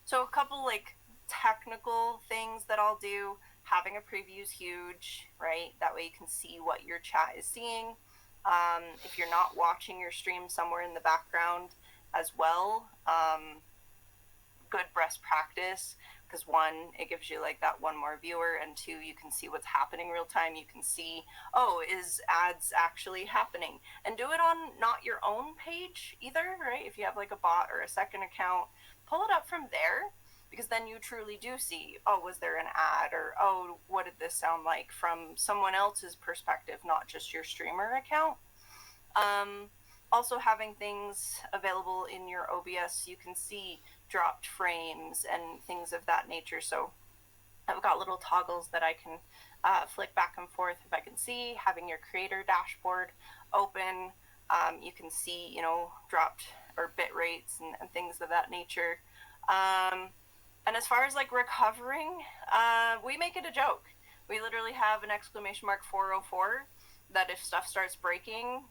So a couple like technical things that I'll do. Having a preview is huge, right? That way you can see what your chat is seeing. If you're not watching your stream, somewhere in the background as well. Good best practice, because one, it gives you like that one more viewer, and two, you can see what's happening real time. You can see, is ads actually happening? And do it on not your own page either, right? If you have like a bot or a second account, pull it up from there, because then you truly do see, was there an ad? Or, what did this sound like from someone else's perspective, not just your streamer account. Also having things available in your OBS, you can see dropped frames and things of that nature. So I've got little toggles that I can flick back and forth if I can see. Having your creator dashboard open, you can see, dropped or bit rates and things of that nature. And as far as like recovering, we make it a joke. We literally have an exclamation mark 404 that if stuff starts breaking,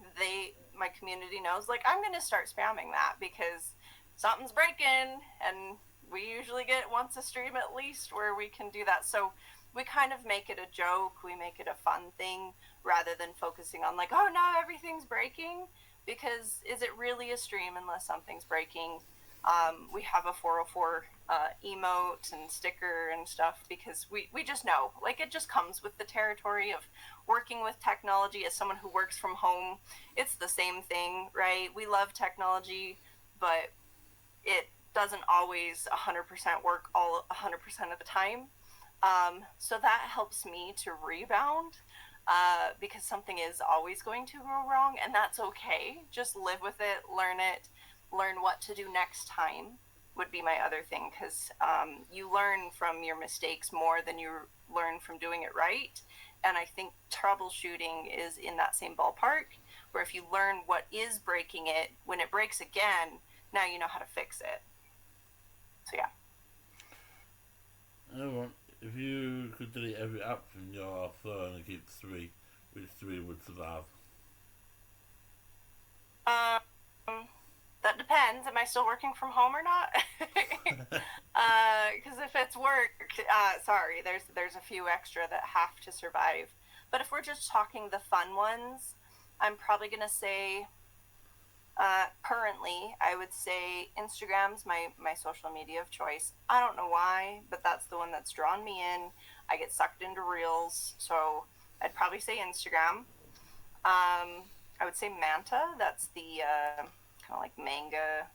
my community knows, like, I'm going to start spamming that because something's breaking, and we usually get once a stream at least where we can do that. So we kind of make it a joke. We make it a fun thing. rather than focusing on like, oh no, everything's breaking, because is it really a stream unless something's breaking? We have a 404 emote and sticker and stuff because we just know, like, it just comes with the territory of working with technology. As someone who works from home, it's the same thing, right? We love technology, but it doesn't always 100% work all 100% of the time. So that helps me to rebound, because something is always going to go wrong, and that's okay. Just live with it, learn what to do next time would be my other thing, because you learn from your mistakes more than you learn from doing it right. And I think troubleshooting is in that same ballpark, where if you learn what is breaking it, when it breaks again, now you know how to fix it. So yeah. Everyone, if you could delete every app from your phone and keep 3, which 3 would survive? That depends. Am I still working from home or not? Because if it's work, sorry, there's a few extra that have to survive. But if we're just talking the fun ones, I'm probably gonna say, currently, I would say Instagram's my social media of choice. I don't know why, but that's the one that's drawn me in. I get sucked into reels, so I'd probably say Instagram. I would say Manta. That's the kind of like manga,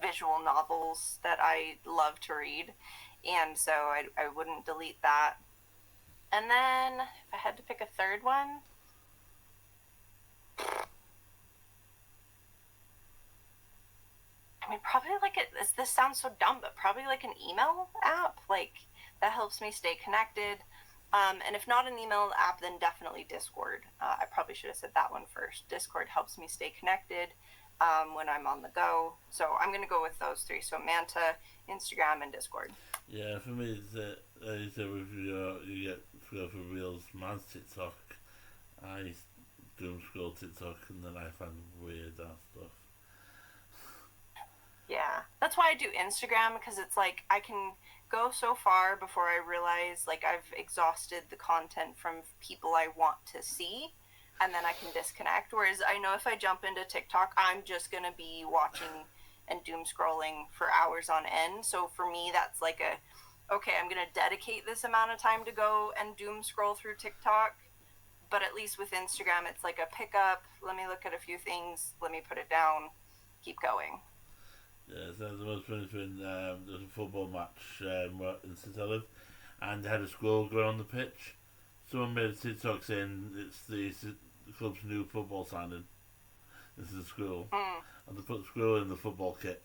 visual novels that I love to read, and so I wouldn't delete that. And then if I had to pick a third one, I mean, probably like this sounds so dumb, but probably like an email app. Like, that helps me stay connected. And if not an email app, then definitely Discord. I probably should have said that one first. Discord helps me stay connected when I'm on the go. So I'm going to go with those 3. So Manta, Instagram, and Discord. Yeah, for me, it's you said with you get scroll for reels. Mine's TikTok. I doom scroll TikTok and then I find weird ass stuff. Yeah, that's why I do Instagram, because it's like I can go so far before I realize like I've exhausted the content from people I want to see, and then I can disconnect. Whereas I know if I jump into TikTok, I'm just gonna be watching and doom scrolling for hours on end. So for me, that's like okay, I'm gonna dedicate this amount of time to go and doom scroll through TikTok. But at least with Instagram, it's like a pickup. Let me look at a few things. Let me put it down. Keep going. Yeah, so the most funny thing, there was a football match in St Helens, and they had a squirrel going on the pitch. Someone made a TikTok saying it's the club's new football signing. This is a squirrel, and they put the squirrel in the football kit.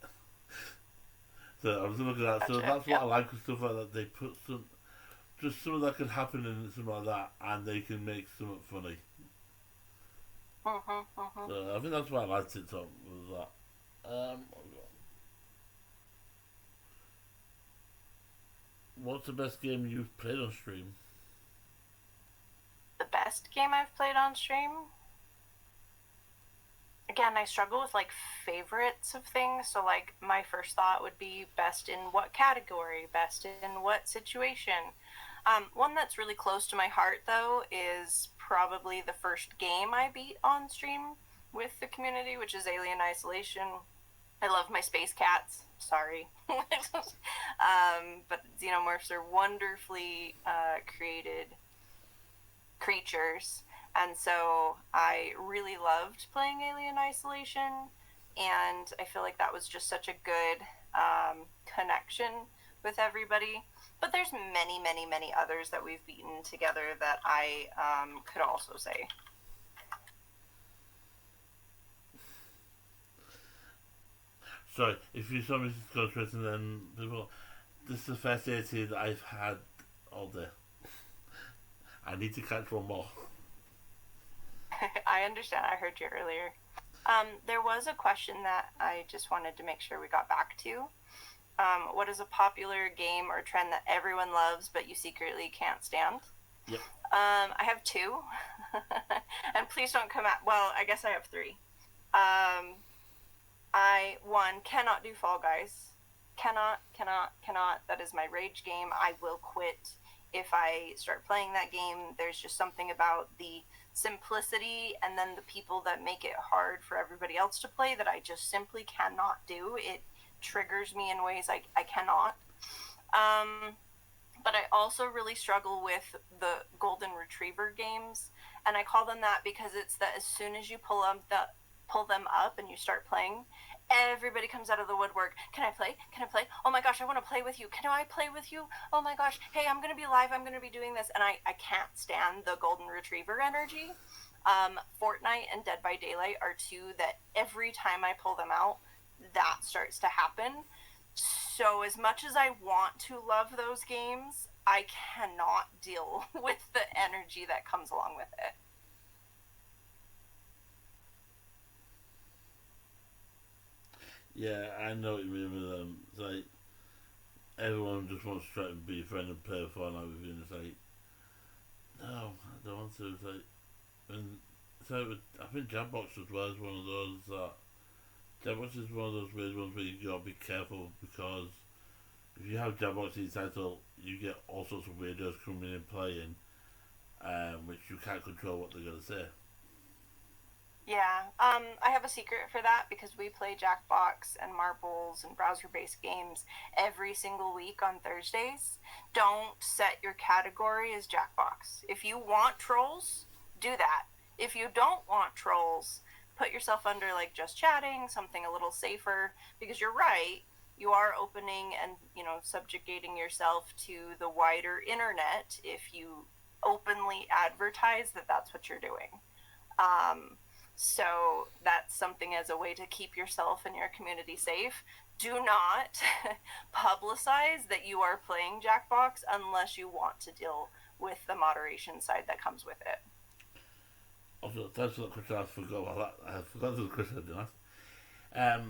So I was looking at that. So that's what I like with stuff like that. They put something that could happen in something like that, and they can make something funny. So I think that's why I like TikTok with that. What's the best game you've played on stream? The best game I've played on stream? Again, I struggle with like favorites of things. So like my first thought would be best in what category, best in what situation. One that's really close to my heart though is probably the first game I beat on stream with the community, which is Alien Isolation. I love my space cats. Sorry. But xenomorphs are wonderfully created creatures. And so I really loved playing Alien Isolation. And I feel like that was just such a good connection with everybody. But there's many, many, many others that we've beaten together that I could also say. Sorry, if you saw me go Twitter, then people, this is the first AT that I've had all day. I need to catch one more. I understand. I heard you earlier. There was a question that I just wanted to make sure we got back to. What is a popular game or trend that everyone loves but you secretly can't stand? Yep. I have 2. And please don't come at... Well, I guess I have 3. I, 1, cannot do Fall Guys. Cannot. That is my rage game. I will quit if I start playing that game, there's just something about the simplicity and then the people that make it hard for everybody else to play that I just simply cannot do. It triggers me in ways I cannot. But I also really struggle with the golden retriever games, and I call them that because it's that as soon as you pull them up and you start playing, everybody comes out of the woodwork. Can I play? Can I play? Oh my gosh, I want to play with you. Can I play with you? Oh my gosh, hey, I'm going to be live. I'm going to be doing this. And I can't stand the golden retriever energy. Fortnite and Dead by Daylight are two that every time I pull them out, that starts to happen. So as much as I want to love those games, I cannot deal with the energy that comes along with it. Yeah, I know what you mean with them. It's like everyone just wants to try and be a friend and play a Fortnite with you, and it's like, no, I don't want to. It's like, and so I think Jambox as well is one of those that Jambox is one of those weird ones where you gotta be careful because if you have Jambox in your title, you get all sorts of weirdos coming in and playing, which you can't control what they're gonna say. Yeah, I have a secret for that because we play Jackbox and Marbles and browser-based games every single week on Thursdays. Don't set your category as Jackbox. If you want trolls, do that. If you don't want trolls, put yourself under like just chatting, something a little safer, because you're right, you are opening and, subjugating yourself to the wider internet if you openly advertise that that's what you're doing. So that's something as a way to keep yourself and your community safe. Do not publicize that you are playing Jackbox unless you want to deal with the moderation side that comes with it. Also, thanks for that question. I forgot about that. I forgot the question I didn't ask.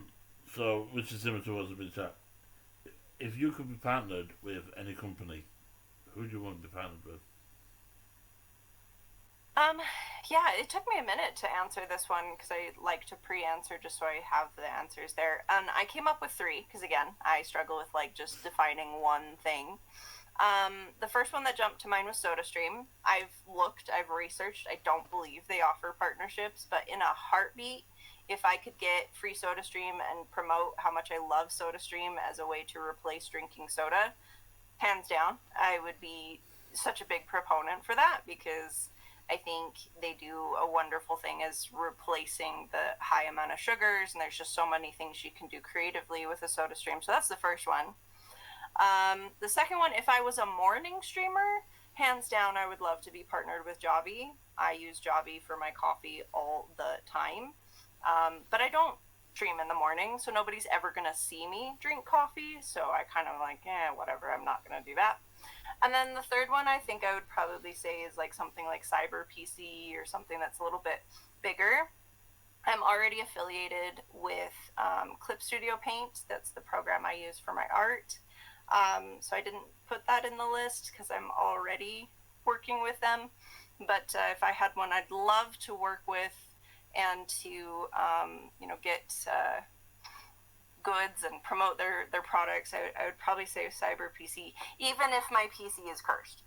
So, which is similar to what's been chat. If you could be partnered with any company, who do you want to be partnered with? Yeah, it took me a minute to answer this one because I like to pre-answer just so I have the answers there. And I came up with 3 because, again, I struggle with like just defining one thing. The first one that jumped to mind was SodaStream. I've looked, I've researched. I don't believe they offer partnerships, but in a heartbeat, if I could get free SodaStream and promote how much I love SodaStream as a way to replace drinking soda, hands down, I would be such a big proponent for that because I think they do a wonderful thing as replacing the high amount of sugars, and there's just so many things you can do creatively with a SodaStream. So that's the first one. The second one, if I was a morning streamer, hands down, I would love to be partnered with Javi. I use Javi for my coffee all the time, but I don't stream in the morning, so nobody's ever gonna see me drink coffee. So I kind of like, whatever. I'm not gonna do that. And then the third one I think I would probably say is like something like Cyber PC or something that's a little bit bigger. I'm already affiliated with Clip Studio Paint. That's the program I use for my art. So I didn't put that in the list because I'm already working with them. But if I had one I'd love to work with and to, get goods and promote their products, I would probably say Cyber PC, even if my PC is cursed.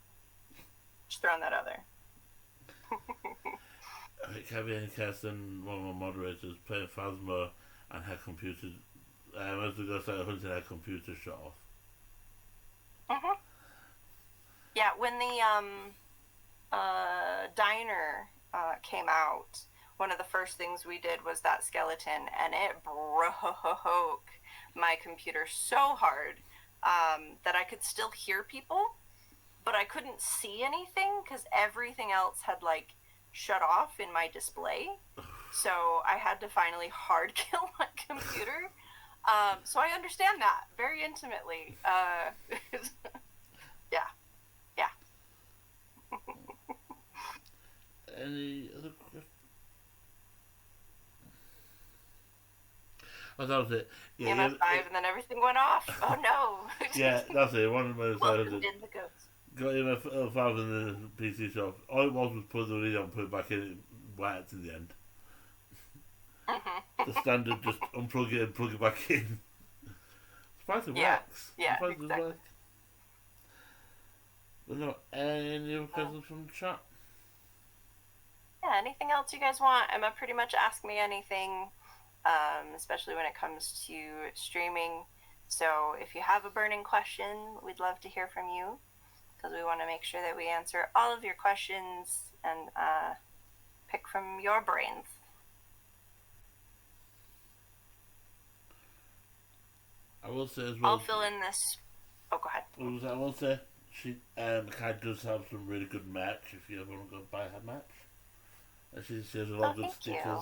Just throwing that out there. Kevin and Kirsten, one of my moderators, playing Phasma and her computer, as the ghost out hunting her computer shut off. Mm-hmm. Yeah, when the diner came out, one of the first things we did was that skeleton, and it broke my computer so hard that I could still hear people, but I couldn't see anything because everything else had like shut off in my display. So I had to finally hard kill my computer. So I understand that very intimately. Yeah. Any other questions? Oh, that was it. Yeah, EMF5 and then everything went off. Oh no. yeah, that's it. One of my Welcome in the ghost. got EMF5 in the PC shop. All it was put the lead on, put it back in, it worked in the end. Mm-hmm. The standard, just unplug it and plug it back in. Surprisingly Yeah. works. Yeah, Surprisingly exactly. works. But no, any other questions from the chat? Yeah, anything else you guys want? Emma, pretty much ask me anything, especially when it comes to streaming. So if you have a burning question, we'd love to hear from you because we want to make sure that we answer all of your questions and pick from your brains. I will say as well. I'll fill in this. Oh, go ahead. I will say she Kai does have some really good merch if you ever want to go buy her merch. And she has a lot of good thank stickers. you.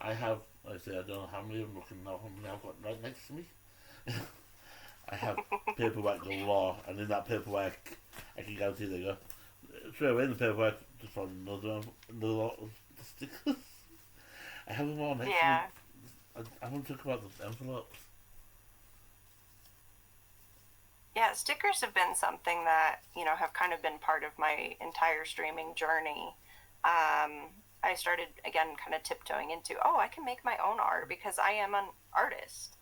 I have, like I say, I don't know how many. I'm looking now. How many I've got right next to me. I have paperwork galore, and in that paperwork, I can guarantee they go straight away in the paperwork. Just found another lot of stickers. I have them all next Yeah. to me. I want to talk about the envelopes. Yeah, stickers have been something that, have kind of been part of my entire streaming journey. I started, again, kind of tiptoeing into, I can make my own art because I am an artist.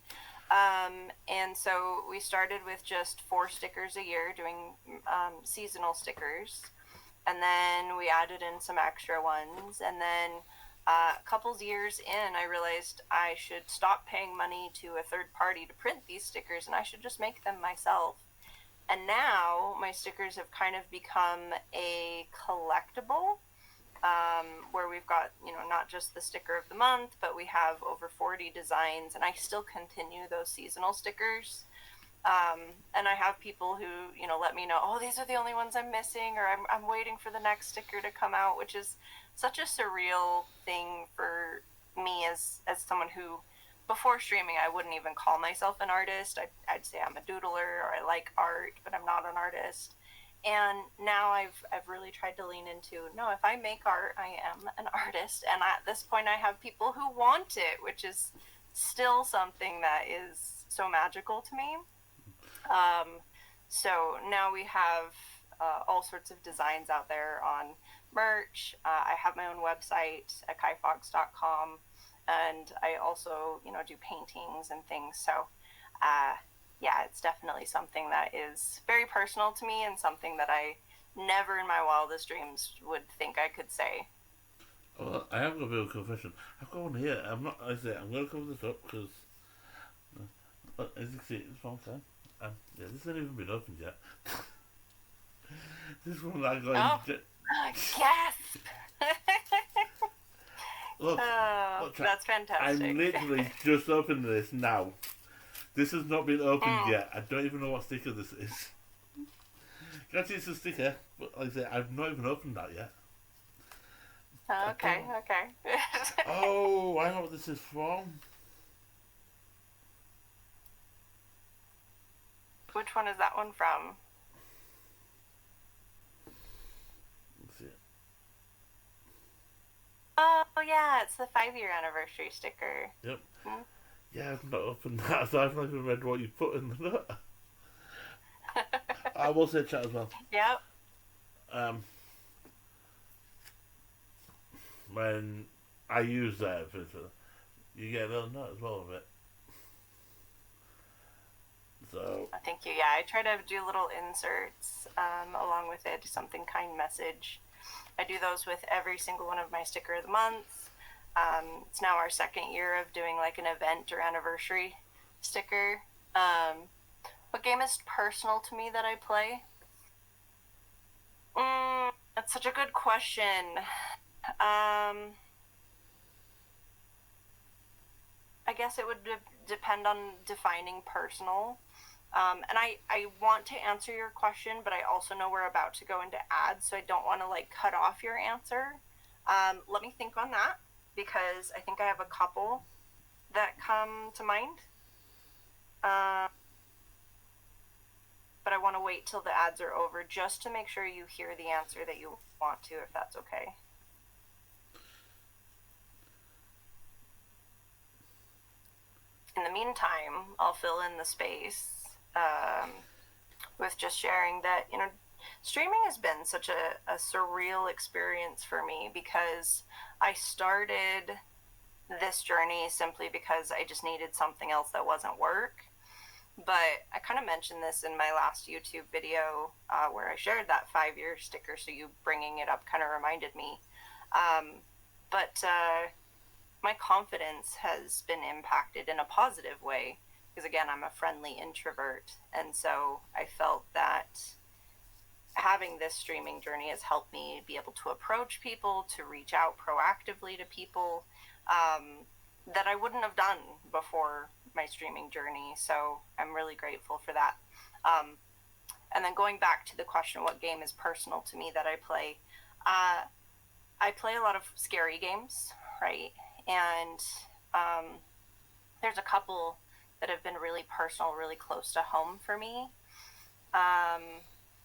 And so we started with just 4 stickers a year, doing seasonal stickers. And then we added in some extra ones. And then a couple years in, I realized I should stop paying money to a third party to print these stickers and I should just make them myself. And now my stickers have kind of become a collectible, where we've got, not just the sticker of the month, but we have over 40 designs, and I still continue those seasonal stickers. And I have people who, let me know, these are the only ones I'm missing, or I'm waiting for the next sticker to come out, which is such a surreal thing for me as someone who, before streaming, I wouldn't even call myself an artist. I'd say I'm a doodler or I like art, but I'm not an artist. And now I've really tried to lean into, no, if I make art, I am an artist. And at this point, I have people who want it, which is still something that is so magical to me. So now we have all sorts of designs out there on merch. I have my own website, akkaifox.com. And I also, do paintings and things. So, yeah, it's definitely something that is very personal to me and something that I never in my wildest dreams would think I could say. Well, I have got a bit of a confession. I've got one here. I'm going to cover this up because, as you can see, it's one time. Yeah, this hasn't even been opened yet. This one that I got. Gasp! Look, that's fantastic. I'm literally just opening this now. This has not been opened yet. I don't even know what sticker this is. Granted, it's a sticker, but like I say, I've not even opened that yet. Okay. Oh, I know what this is from. Which one is that one from? Let's see. Oh, yeah, it's the 5-year anniversary sticker. Yep. Mm-hmm. Yeah, I've not opened that, so I've not even read what you put in the note. I will say chat as well. Yep. When I use that, you get a little note as well of it. So. Thank you. Yeah, I try to do little inserts along with it, something kind message. I do those with every single one of my sticker of the months. It's now our 2nd year of doing like an event or anniversary sticker. What game is personal to me that I play? That's such a good question. I guess it would depend on defining personal. And I want to answer your question, but I also know we're about to go into ads, so I don't want to like cut off your answer. Let me think on that, because I think I have a couple that come to mind. But I want to wait till the ads are over just to make sure you hear the answer that you want to, if that's okay. In the meantime, I'll fill in the space with just sharing that, streaming has been such a surreal experience for me, because I started this journey simply because I just needed something else that wasn't work. But I kind of mentioned this in my last YouTube video where I shared that 5-year sticker, so you bringing it up kind of reminded me. But my confidence has been impacted in a positive way because, again, I'm a friendly introvert. And so I felt that having this streaming journey has helped me be able to approach people, to reach out proactively to people that I wouldn't have done before my streaming journey. So I'm really grateful for that. And then going back to the question, what game is personal to me that I play? I play a lot of scary games, right? And there's a couple that have been really personal, really close to home for me.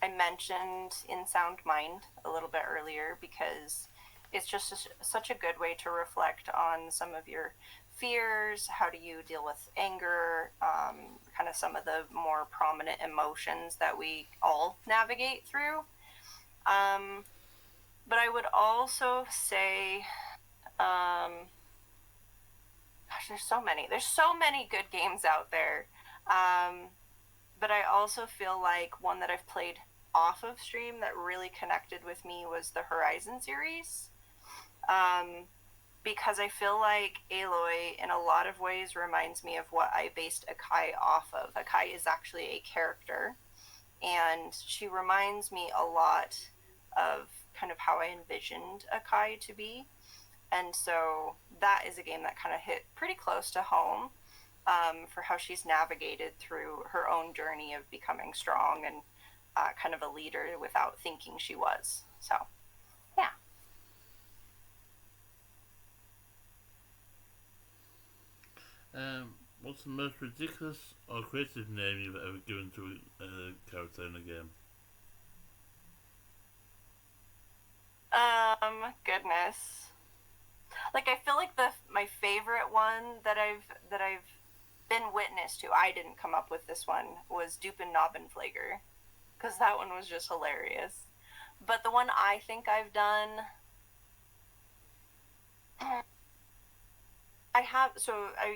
I mentioned In Sound Mind a little bit earlier because it's just such a good way to reflect on some of your fears. How do you deal with anger? Kind of some of the more prominent emotions that we all navigate through. But I would also say, gosh, there's so many. There's so many good games out there. But I also feel like one that I've played off of stream that really connected with me was the Horizon series. Because I feel like Aloy, in a lot of ways, reminds me of what I based Akkai off of. Akkai is actually a character, and she reminds me a lot of kind of how I envisioned Akkai to be. And so that is a game that kind of hit pretty close to home for how she's navigated through her own journey of becoming strong and kind of a leader without thinking she was. So, yeah. What's the most ridiculous or creative name you've ever given to a character in a game? Goodness. Like, I feel like my favorite one that I've been witness to, I didn't come up with this one, was Dupin Nobbenflager, because that one was just hilarious. But the one I think I've done, I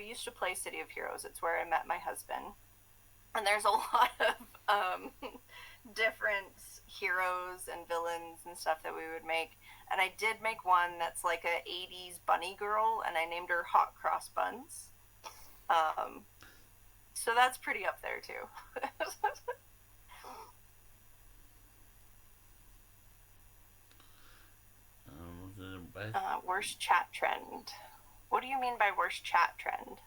used to play City of Heroes. It's where I met my husband. And there's a lot of different heroes and villains and stuff that we would make. And I did make one that's like a 80s bunny girl, and I named her Hot Cross Buns. So that's pretty up there too. Worst chat trend. What do you mean by worst chat trend?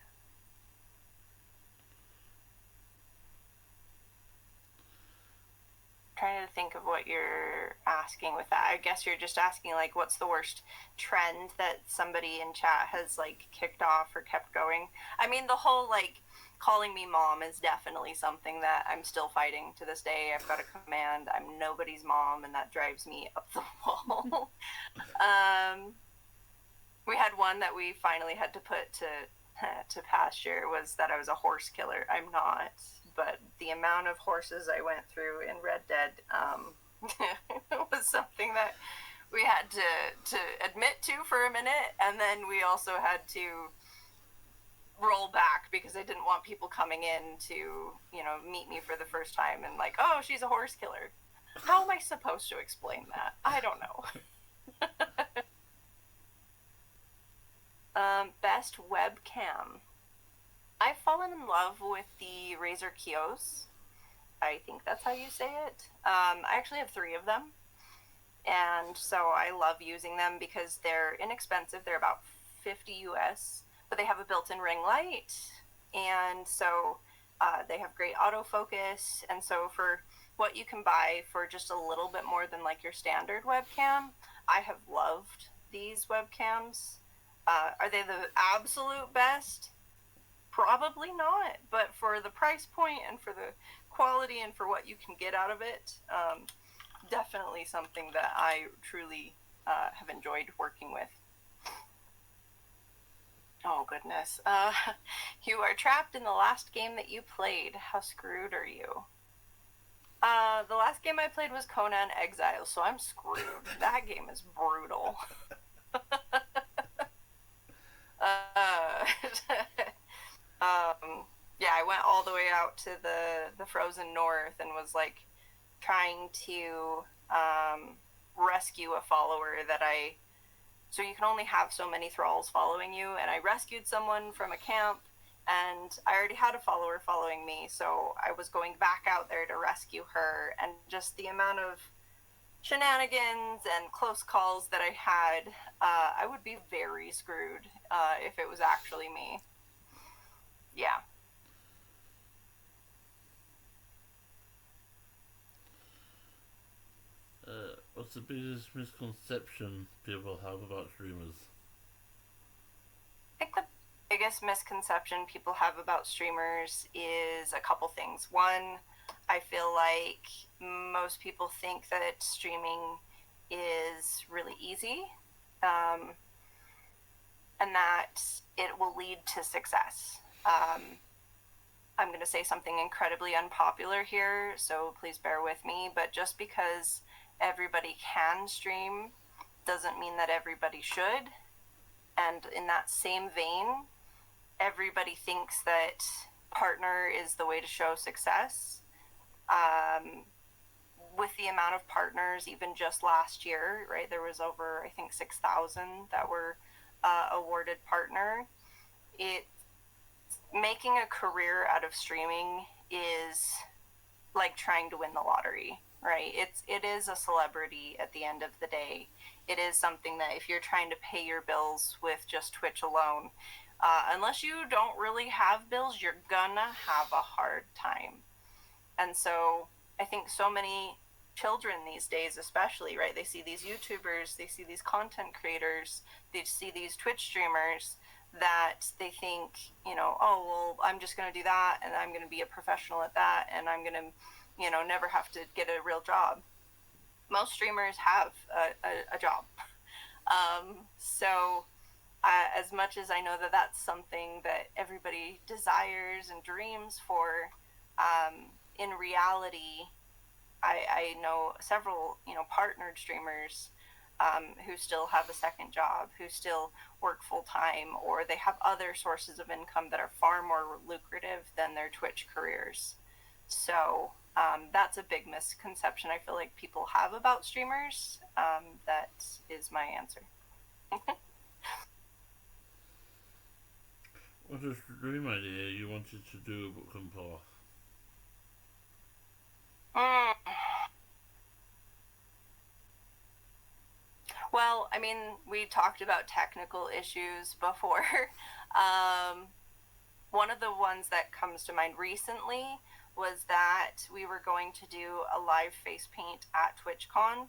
Trying to think of what you're asking with that. I guess you're just asking, like, what's the worst trend that somebody in chat has, like, kicked off or kept going. I mean, the whole, like, calling me mom is definitely something that I'm still fighting to this day. I've got a command. I'm nobody's mom, and that drives me up the wall. We had one that we finally had to put to pasture, was that I was a horse killer. I'm not. But the amount of horses I went through in Red Dead was something that we had to admit to for a minute, and then we also had to roll back because I didn't want people coming in to, you know, meet me for the first time and like, oh, she's a horse killer. How am I supposed to explain that? I don't know. Best webcam. I've fallen in love with the Razer Kios. I think that's how you say it. I actually have 3 of them. And so I love using them because they're inexpensive. They're about 50 US, but they have a built-in ring light. And so they have great autofocus. And so for what you can buy for just a little bit more than like your standard webcam, I have loved these webcams. Are they the absolute best? Probably not, but for the price point and for the quality and for what you can get out of it, definitely something that I truly have enjoyed working with. Oh, goodness. You are trapped in the last game that you played. How screwed are you? The last game I played was Conan Exiles, so I'm screwed. That game is brutal. Yeah, I went all the way out to the frozen north and was like trying to rescue a follower that so you can only have so many thralls following you, and I rescued someone from a camp, and I already had a follower following me, so I was going back out there to rescue her, and just the amount of shenanigans and close calls that I had, I would be very screwed if it was actually me. Yeah. What's the biggest misconception people have about streamers? I think the biggest misconception people have about streamers is a couple things. One, I feel like most people think that streaming is really easy, and that it will lead to success. I'm going to say something incredibly unpopular here, so please bear with me, but just because everybody can stream doesn't mean that everybody should. And in that same vein, everybody thinks that partner is the way to show success. With the amount of partners, even just last year, right, there was over, I think, 6,000 that were awarded partner. Making a career out of streaming is like trying to win the lottery, right? It is a celebrity at the end of the day. It is something that if you're trying to pay your bills with just Twitch alone, unless you don't really have bills, you're gonna have a hard time. And so I think so many children these days, especially, right, they see these YouTubers, they see these content creators, they see these Twitch streamers, that they think, oh, well, I'm just going to do that, and I'm going to be a professional at that, and I'm going to, never have to get a real job. Most streamers have a job. So as much as I know that that's something that everybody desires and dreams for, in reality, I know several, partnered streamers who still have a second job, who still work full time, or they have other sources of income that are far more lucrative than their Twitch careers. So that's a big misconception I feel like people have about streamers. That is my answer. What's a dream idea you wanted to do but couldn't pull off? Well, I mean, we talked about technical issues before. One of the ones that comes to mind recently was that we were going to do a live face paint at TwitchCon.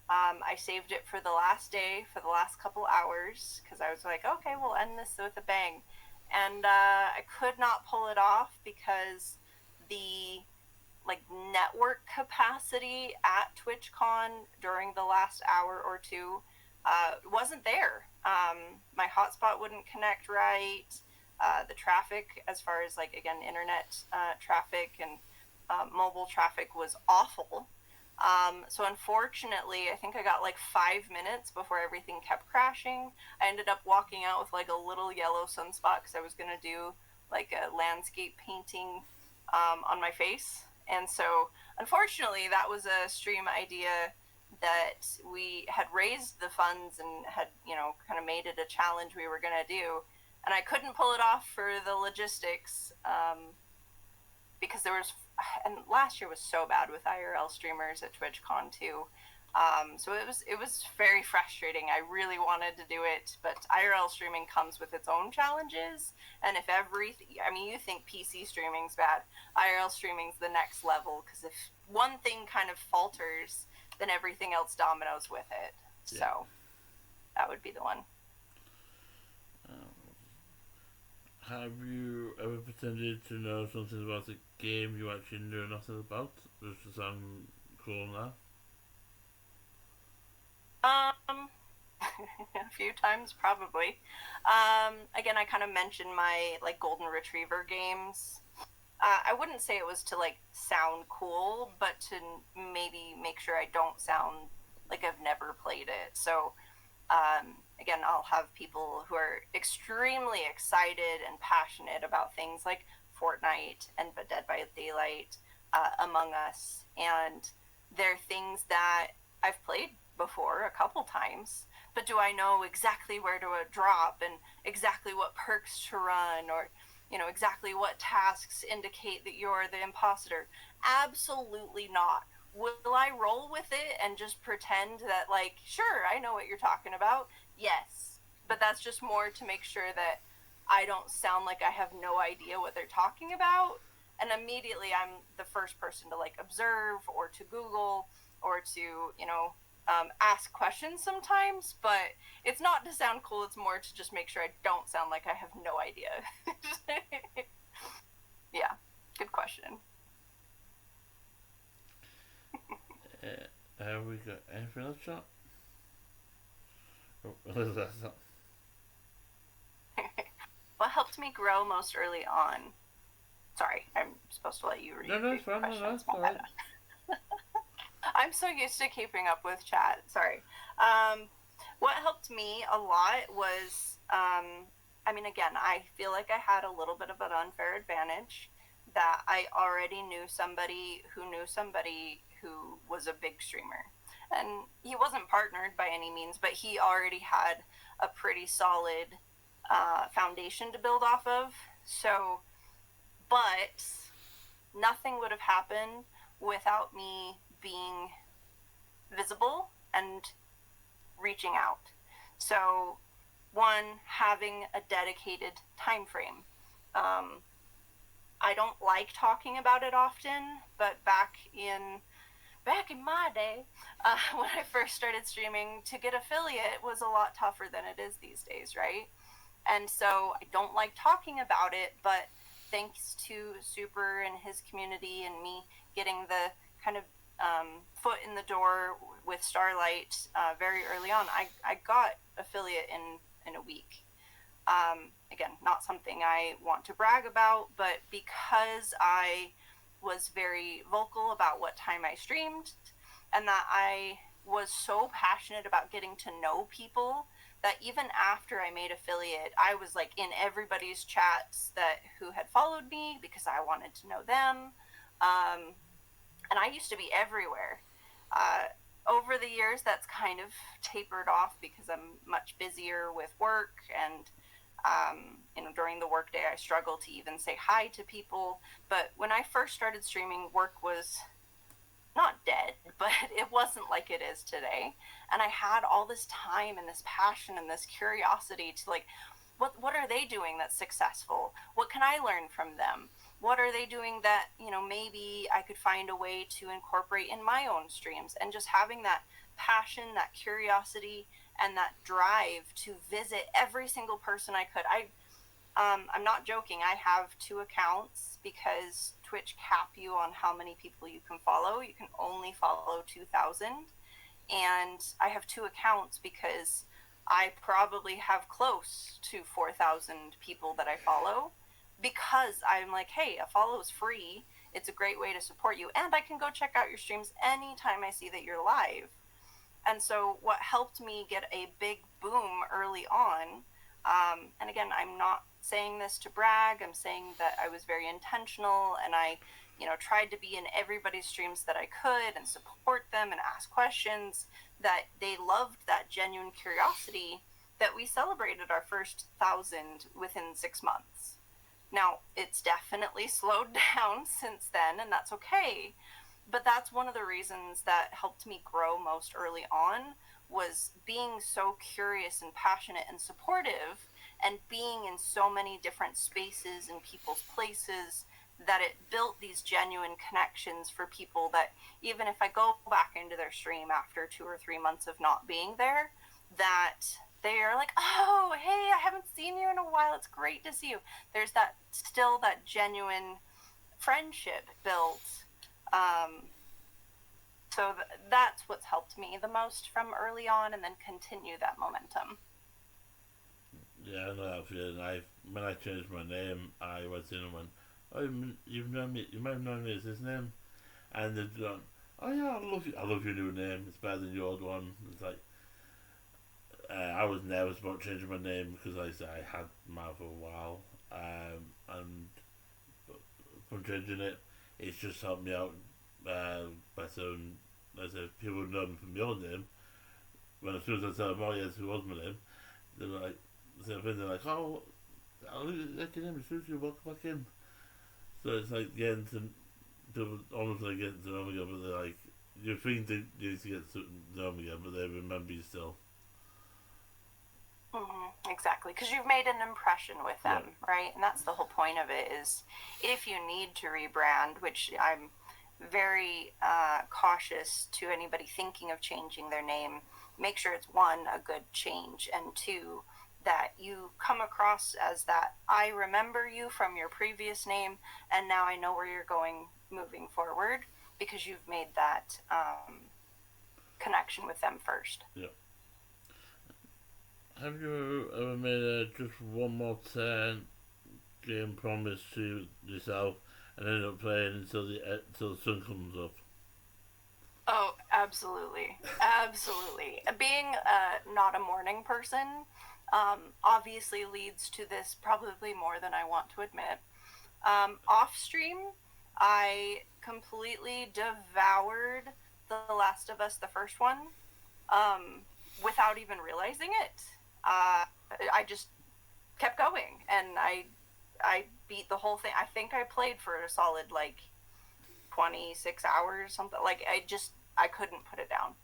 I saved it for the last day, for the last couple hours, because I was like, okay, we'll end this with a bang. And I could not pull it off because the network capacity at TwitchCon during the last hour or two wasn't there. My hotspot wouldn't connect right. The traffic, as far as internet traffic and mobile traffic, was awful. So unfortunately, I think I got 5 minutes before everything kept crashing. I ended up walking out with a little yellow sunspot because I was gonna do a landscape painting on my face. And so unfortunately, that was a stream idea that we had raised the funds and had, kind of made it a challenge we were gonna do. And I couldn't pull it off for the logistics, because and last year was so bad with IRL streamers at TwitchCon too. So it was very frustrating. I really wanted to do it, but IRL streaming comes with its own challenges. And if you think PC streaming's bad, IRL streaming's the next level, because if one thing kind of falters, then everything else dominoes with it. Yeah. So that would be the one. Have you ever pretended to know something about a game you actually knew nothing about, just to sound cool now? A few times, probably. Again, I kind of mentioned my golden retriever games. I wouldn't say it was to sound cool, but to maybe make sure I don't sound like I've never played it. So again, I'll have people who are extremely excited and passionate about things like Fortnite and Dead by Daylight, Among Us, and they're things that I've played before a couple times, but do I know exactly where to drop and exactly what perks to run, or exactly what tasks indicate that you're the imposter? Absolutely not. Will I roll with it and just pretend that, like, sure, I know what you're talking about? Yes. But that's just more to make sure that I don't sound like I have no idea what they're talking about. And immediately I'm the first person to, like, observe or to Google or to, ask questions sometimes. But it's not to sound cool. It's more to just make sure I don't sound like I have no idea. Yeah, good question. We got anything else, chat? Oh, that's not. What helped me grow most early on? Sorry, I'm supposed to let you read. No, it's fine. No, it's fine. I'm so used to keeping up with chat. Sorry. What helped me a lot was, again, I feel like I had a little bit of an unfair advantage that I already knew somebody who was a big streamer. And he wasn't partnered by any means, but he already had a pretty solid foundation to build off of. So, but nothing would have happened without me being visible and reaching out. So, one, having a dedicated time frame. I don't like talking about it often, but back in my day, when I first started streaming, to get affiliate was a lot tougher than it is these days, right? And so I don't like talking about it, but thanks to Super and his community and me getting the kind of foot in the door with Starlight very early on, I got affiliate in a week. Again, not something I want to brag about, but because I was very vocal about what time I streamed and that I was so passionate about getting to know people that even after I made affiliate, I was like in everybody's chats who had followed me because I wanted to know them. And I used to be everywhere. Over the years, that's kind of tapered off because I'm much busier with work, and during the workday, I struggle to even say hi to people. But when I first started streaming, work was not dead, but it wasn't like it is today. And I had all this time and this passion and this curiosity to, like, what are they doing that's successful? What can I learn from them? What are they doing that, maybe I could find a way to incorporate in my own streams? And just having that passion, that curiosity, and that drive to visit every single person I could. I'm not joking. I have 2 accounts because Twitch cap you on how many people you can follow. You can only follow 2,000. And I have 2 accounts because I probably have close to 4,000 people that I follow, because I'm like, hey, a follow is free. It's a great way to support you. And I can go check out your streams anytime I see that you're live. And so what helped me get a big boom early on, and again, I'm not saying this to brag, I'm saying that I was very intentional, and I tried to be in everybody's streams that I could and support them and ask questions, that they loved that genuine curiosity, that we celebrated our first 1,000 within 6 months. Now, it's definitely slowed down since then, and that's okay. But that's one of the reasons that helped me grow most early on, was being so curious and passionate and supportive, and being in so many different spaces and people's places, that it built these genuine connections for people that even if I go back into their stream after 2 or 3 months of not being there, that they are like, oh, hey, I haven't seen you in a while. It's great to see you. There's still that genuine friendship built. So that's what's helped me the most from early on, and then continue that momentum. Yeah, I know that feeling. When I changed my name, I was in and went, oh, you've known me. You might have known me as this name, and they've gone, oh yeah, I love your new name. It's better than your old one. It's like, I was nervous about changing my name because I had mine for a while, and but from changing it. It's just helped me out better. And as if people know me from your name, when as soon as I tell them, oh yes, who was my name, they're like, they're like, oh, I'll let your name as soon as you welcome back in. So it's like getting to almost like getting to know me again, but they're like, you think they need to get to know me again, but they remember you still. Exactly, because you've made an impression with them, right? And that's the whole point of it is if you need to rebrand, which I'm very cautious to anybody thinking of changing their name, make sure it's one, a good change, and two, that you come across as that I remember you from your previous name, and now I know where you're going moving forward because you've made that connection with them first. Yeah. Have you ever made just one more game promise to yourself and ended up playing until the sun comes up? Oh, absolutely. Absolutely. Being not a morning person obviously leads to this probably more than I want to admit. Off stream, I completely devoured The Last of Us, the first one, without even realizing it. I just kept going, and I beat the whole thing. I think I played for a solid 26 hours, something. I couldn't put it down.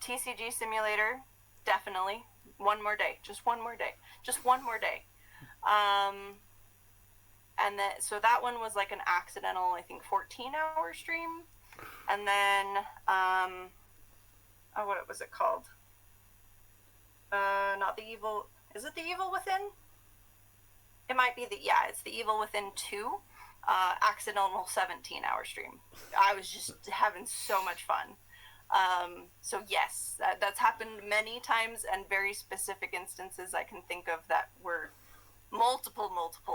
TCG Simulator, definitely. One more day. Just one more day. Just one more day. And then, so that one was like an accidental, I think, 14-hour stream. And then, what was it called? Not the Evil... Is it the Evil Within? It might be it's the Evil Within 2. Accidental 17-hour stream. I was just having so much fun. So yes, that's happened many times, and very specific instances I can think of that were multiple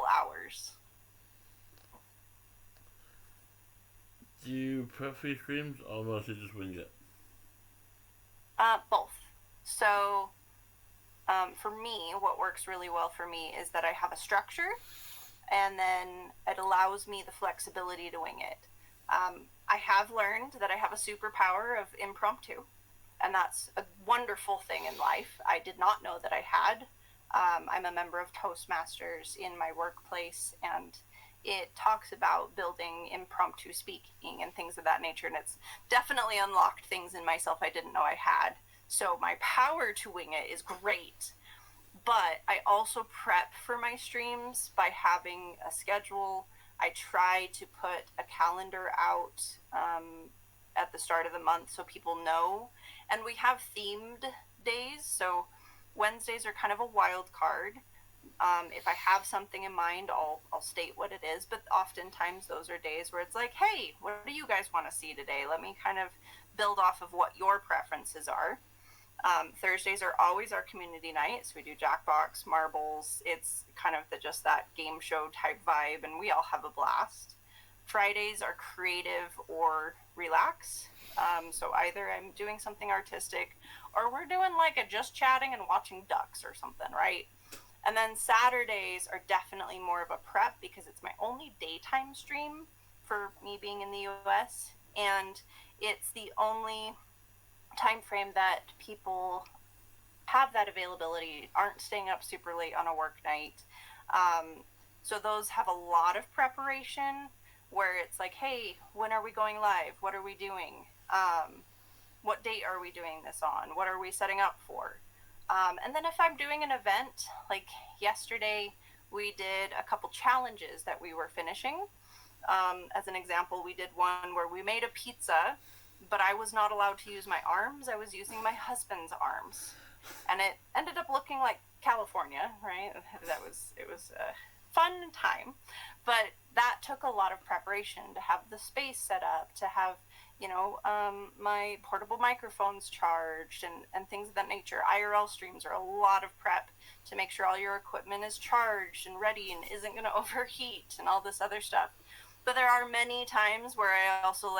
hours. Do you prep for your streams or mostly just wing it? Both. So, for me, what works really well for me is that I have a structure, and then it allows me the flexibility to wing it. I have learned that I have a superpower of impromptu, and that's a wonderful thing in life. I did not know that I had. I'm a member of Toastmasters in my workplace, and it talks about building impromptu speaking and things of that nature, and it's definitely unlocked things in myself I didn't know I had. So my power to wing it is great, but I also prep for my streams by having a schedule. I try to put a calendar out at the start of the month so people know, and we have themed days, so Wednesdays are kind of a wild card. If I have something in mind, I'll state what it is, but oftentimes those are days where it's like, hey, what do you guys want to see today? Let me kind of build off of what your preferences are. Thursdays are always our community night, so we do Jackbox, marbles. It's kind of just that game show type vibe, and we all have a blast. Fridays are creative or relax. So either I'm doing something artistic, or we're doing a just chatting and watching ducks or something, right? And then Saturdays are definitely more of a prep because it's my only daytime stream for me being in the US, and it's the only time frame that people have that availability, aren't staying up super late on a work night. So those have a lot of preparation where it's like, hey, when are we going live? What are we doing? What date are we doing this on? What are we setting up for? And then if I'm doing an event, like yesterday, we did a couple challenges that we were finishing. As an example, we did one where we made a pizza, but I was not allowed to use my arms. I was using my husband's arms. And it ended up looking like California, right? It was a fun time. But that took a lot of preparation to have the space set up, to have, my portable microphones charged and things of that nature. IRL streams are a lot of prep to make sure all your equipment is charged and ready and isn't going to overheat and all this other stuff. But there are many times where I also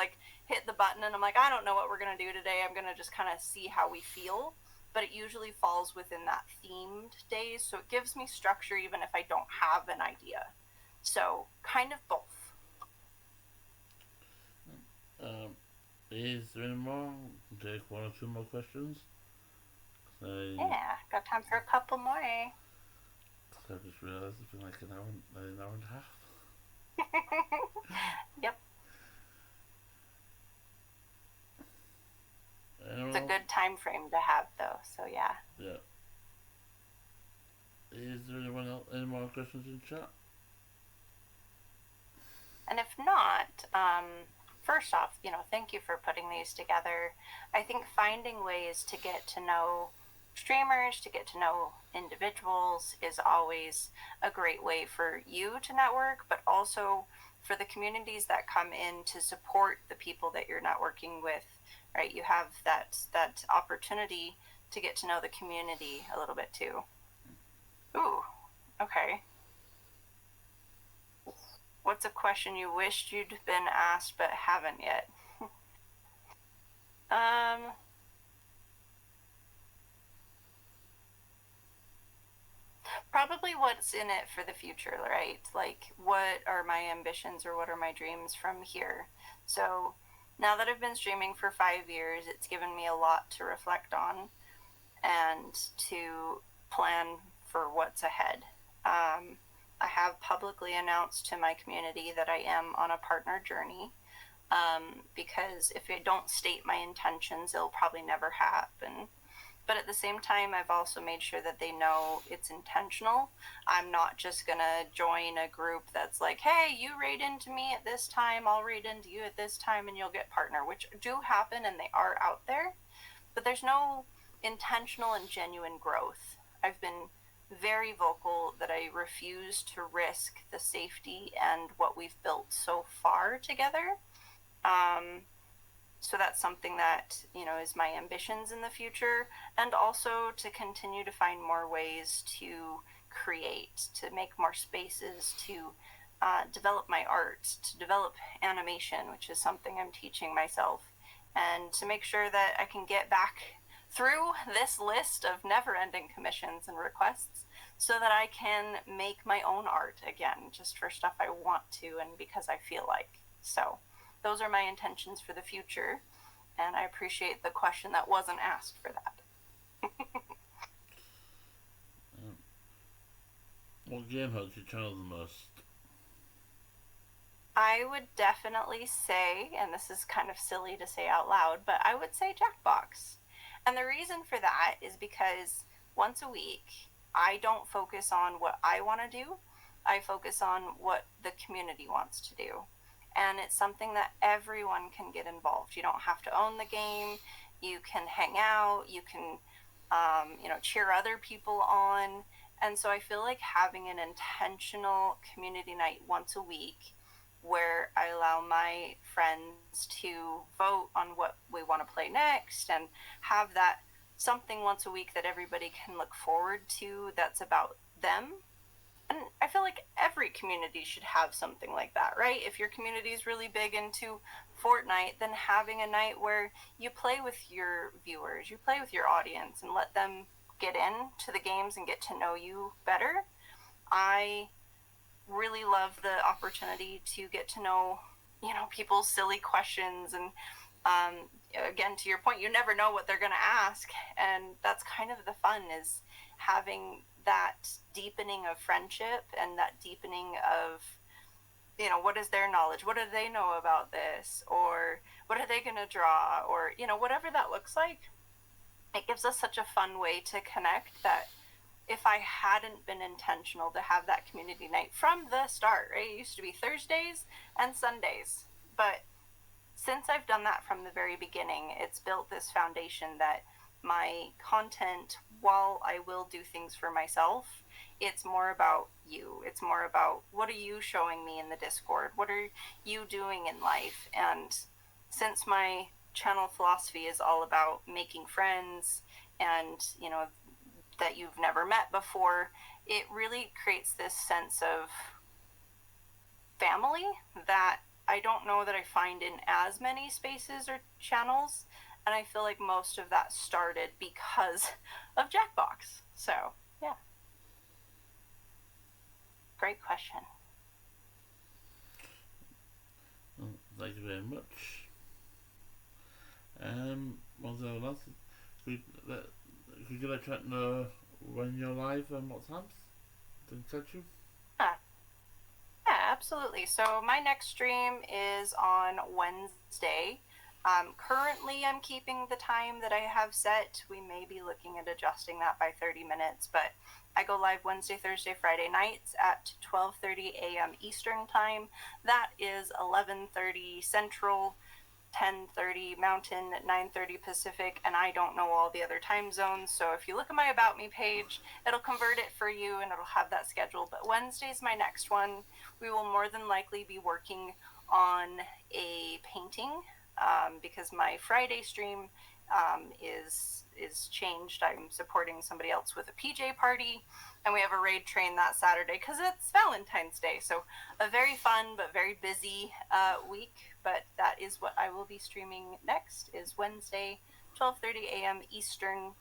hit the button and I'm like, I don't know what we're going to do today. I'm going to just kind of see how we feel. but it usually falls within that themed days, so it gives me structure even if I don't have an idea. So kind of both. Is there any more? Take one or two more questions. Yeah, got time for a couple more. I just realised it's been like an hour and a half. Yep. Anyone It's a else? good time frame to have, though, so yeah. Yeah. Is there anyone else? Any more questions in chat? And if not, first off, thank you for putting these together. I think finding ways to get to know streamers, to get to know individuals is always a great way for you to network, but also for the communities that come in to support the people that you're networking with, right? You have that opportunity to get to know the community a little bit too. Ooh, okay. What's a question you wished you'd been asked but haven't yet? Probably what's in it for the future, right? Like, what are my ambitions or what are my dreams from here? So now that I've been streaming for 5 years, it's given me a lot to reflect on and to plan for what's ahead. I have publicly announced to my community that I am on a partner journey, because if I don't state my intentions, it'll probably never happen. But at the same time, I've also made sure that they know it's intentional. I'm not just going to join a group that's like, hey, you raid into me at this time, I'll raid into you at this time, and you'll get partner, which do happen and they are out there. But there's no intentional and genuine growth. I've been very vocal that I refuse to risk the safety and what we've built so far together. So that's something that, is my ambitions in the future, and also to continue to find more ways to create, to make more spaces, to develop my art, to develop animation, which is something I'm teaching myself, and to make sure that I can get back through this list of never-ending commissions and requests so that I can make my own art again, just for stuff I want to and because I feel like. So those are my intentions for the future, and I appreciate the question that wasn't asked for that. What game helps you channel the most? I would definitely say, and this is kind of silly to say out loud, but I would say Jackbox. And the reason for that is because once a week, I don't focus on what I want to do. I focus on what the community wants to do. And it's something that everyone can get involved. You don't have to own the game. You can hang out. You can, cheer other people on. And so I feel like having an intentional community night once a week where I allow my friends to vote on what we want to play next and have that something once a week that everybody can look forward to that's about them. And I feel like every community should have something like that, right? If your community is really big into Fortnite, then having a night where you play with your viewers, you play with your audience, and let them get into the games and get to know you better. I really love the opportunity to get to know, people's silly questions. And again, to your point, you never know what they're going to ask. And that's kind of the fun, is having that deepening of friendship and that deepening of, what is their knowledge? What do they know about this? Or what are they going to draw? Or, whatever that looks like. It gives us such a fun way to connect that if I hadn't been intentional to have that community night from the start, right? It used to be Thursdays and Sundays. But since I've done that from the very beginning, it's built this foundation that my content, while I will do things for myself, it's more about you. It's more about, what are you showing me in the Discord? What are you doing in life? And since my channel philosophy is all about making friends and, that you've never met before, it really creates this sense of family that I don't know that I find in as many spaces or channels. And I feel like most of that started because of Jackbox. So, yeah. Great question. Well, thank you very much. Was there else? Could you let chat know when you're live and what times? Didn't catch you? Yeah. Yeah, absolutely. So my next stream is on Wednesday. Currently, I'm keeping the time that I have set. We may be looking at adjusting that by 30 minutes, but I go live Wednesday, Thursday, Friday nights at 12:30 a.m. Eastern Time. That is 11:30 Central, 10:30 Mountain, 9:30 Pacific, and I don't know all the other time zones. So if you look at my About Me page, it'll convert it for you and it'll have that schedule. But Wednesday's my next one. We will more than likely be working on a painting because my Friday stream is changed. I'm supporting somebody else with a PJ party, and we have a raid train that Saturday because it's Valentine's Day. So a very fun but very busy week. But that is what I will be streaming next. Is Wednesday, 12:30 a.m. Eastern.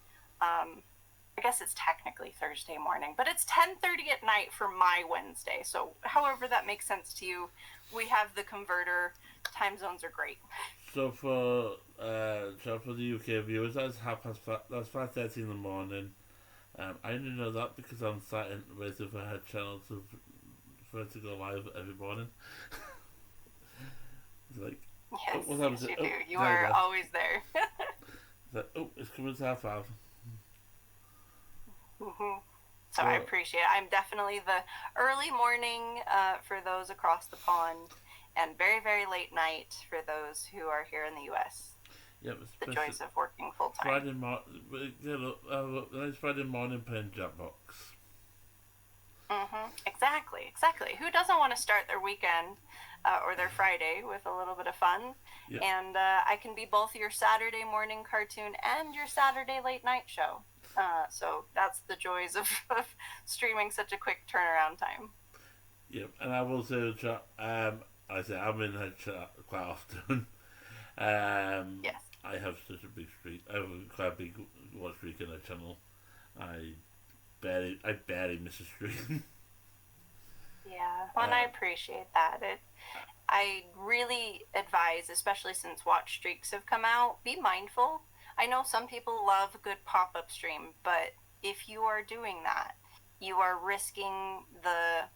I guess it's technically Thursday morning, but it's 10:30 at night for my Wednesday. So however that makes sense to you, we have the converter. Time zones are great. So for the UK viewers, that's 5:30 in the morning. I only know that because I'm sat in waiting for her channel for her to go live every morning. It's like, Yes, what yes, time you is it? do. You are always there. It's like, it's coming to 5:30. Mm-hmm. So I appreciate it. I'm definitely the early morning for those across the pond, and very, very late night for those who are here in the U.S. Yep, The joys of working full time. Nice Friday morning playing Jackbox. Exactly. Who doesn't want to start their weekend or their Friday with a little bit of fun? Yep. And I can be both your Saturday morning cartoon and your Saturday late night show. So that's the joys of streaming such a quick turnaround time. Yep, and I will say, chat. I say I'm in her chat quite often. Yes. I have such a big streak. I have quite a big watch streak in her channel. I barely miss a stream. Yeah, well, and I appreciate that. I really advise, especially since watch streaks have come out, be mindful. I know some people love a good pop-up stream, but if you are doing that, you are risking the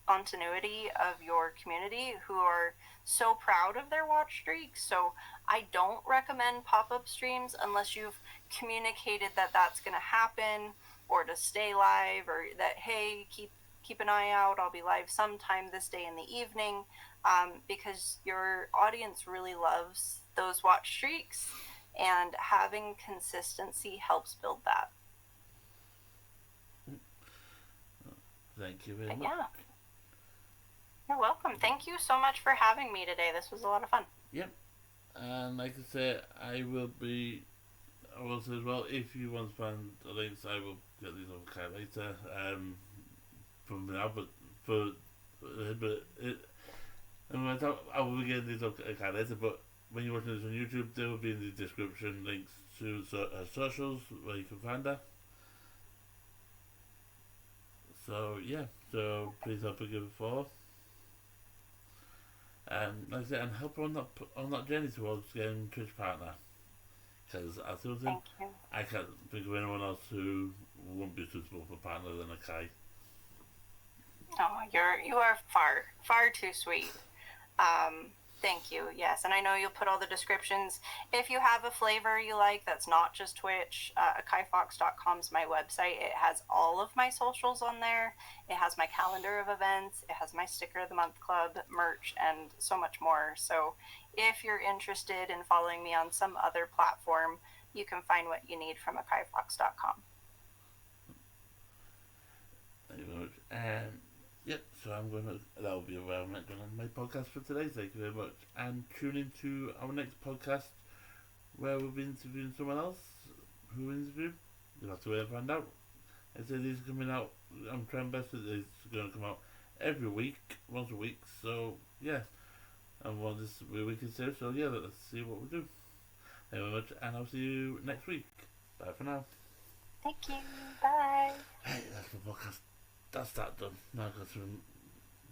continuity of your community who are so proud of their watch streaks. So I don't recommend pop-up streams unless you've communicated that that's going to happen, or to stay live, or that, hey, keep an eye out, I'll be live sometime this day in the evening, because your audience really loves those watch streaks, and having consistency helps build that. Thank you very much. Yeah. You're welcome. Thank you so much for having me today. This was a lot of fun. Yep. And like I say, I will say as well, if you want to find the links, I will get these over kind of later. From now, I will be getting these over kind of later, but when you're watching this on YouTube, there will be in the description links to her socials where you can find her. So yeah, so please help her give a follow. Like I said, and help her on that journey towards getting Twitch partner. Because I still think I can't think of anyone else who won't be suitable for partner than Akkai. Oh, you are far too sweet. Thank you. Yes, and I know you'll put all the descriptions. If you have a flavor you like that's not just Twitch, akkaifox.com is my website. It has all of my socials on there. It has my calendar of events. It has my Sticker of the Month Club merch and so much more. So if you're interested in following me on some other platform, you can find what you need from akkaifox.com. Thank you very much. Yep, so that will be where I'm at on my podcast for today. Thank you very much. And tune into our next podcast where we'll be interviewing someone else. Who interview? You'll have to wait and find out. I say these are coming out, I'm trying best that these are going to come out every week, once a week. So, yeah. And one this week is here, so yeah, let's see what we do. Thank you very much, and I'll see you next week. Bye for now. Thank you. Bye. Hey, that's the podcast. That's that done. Now I've got to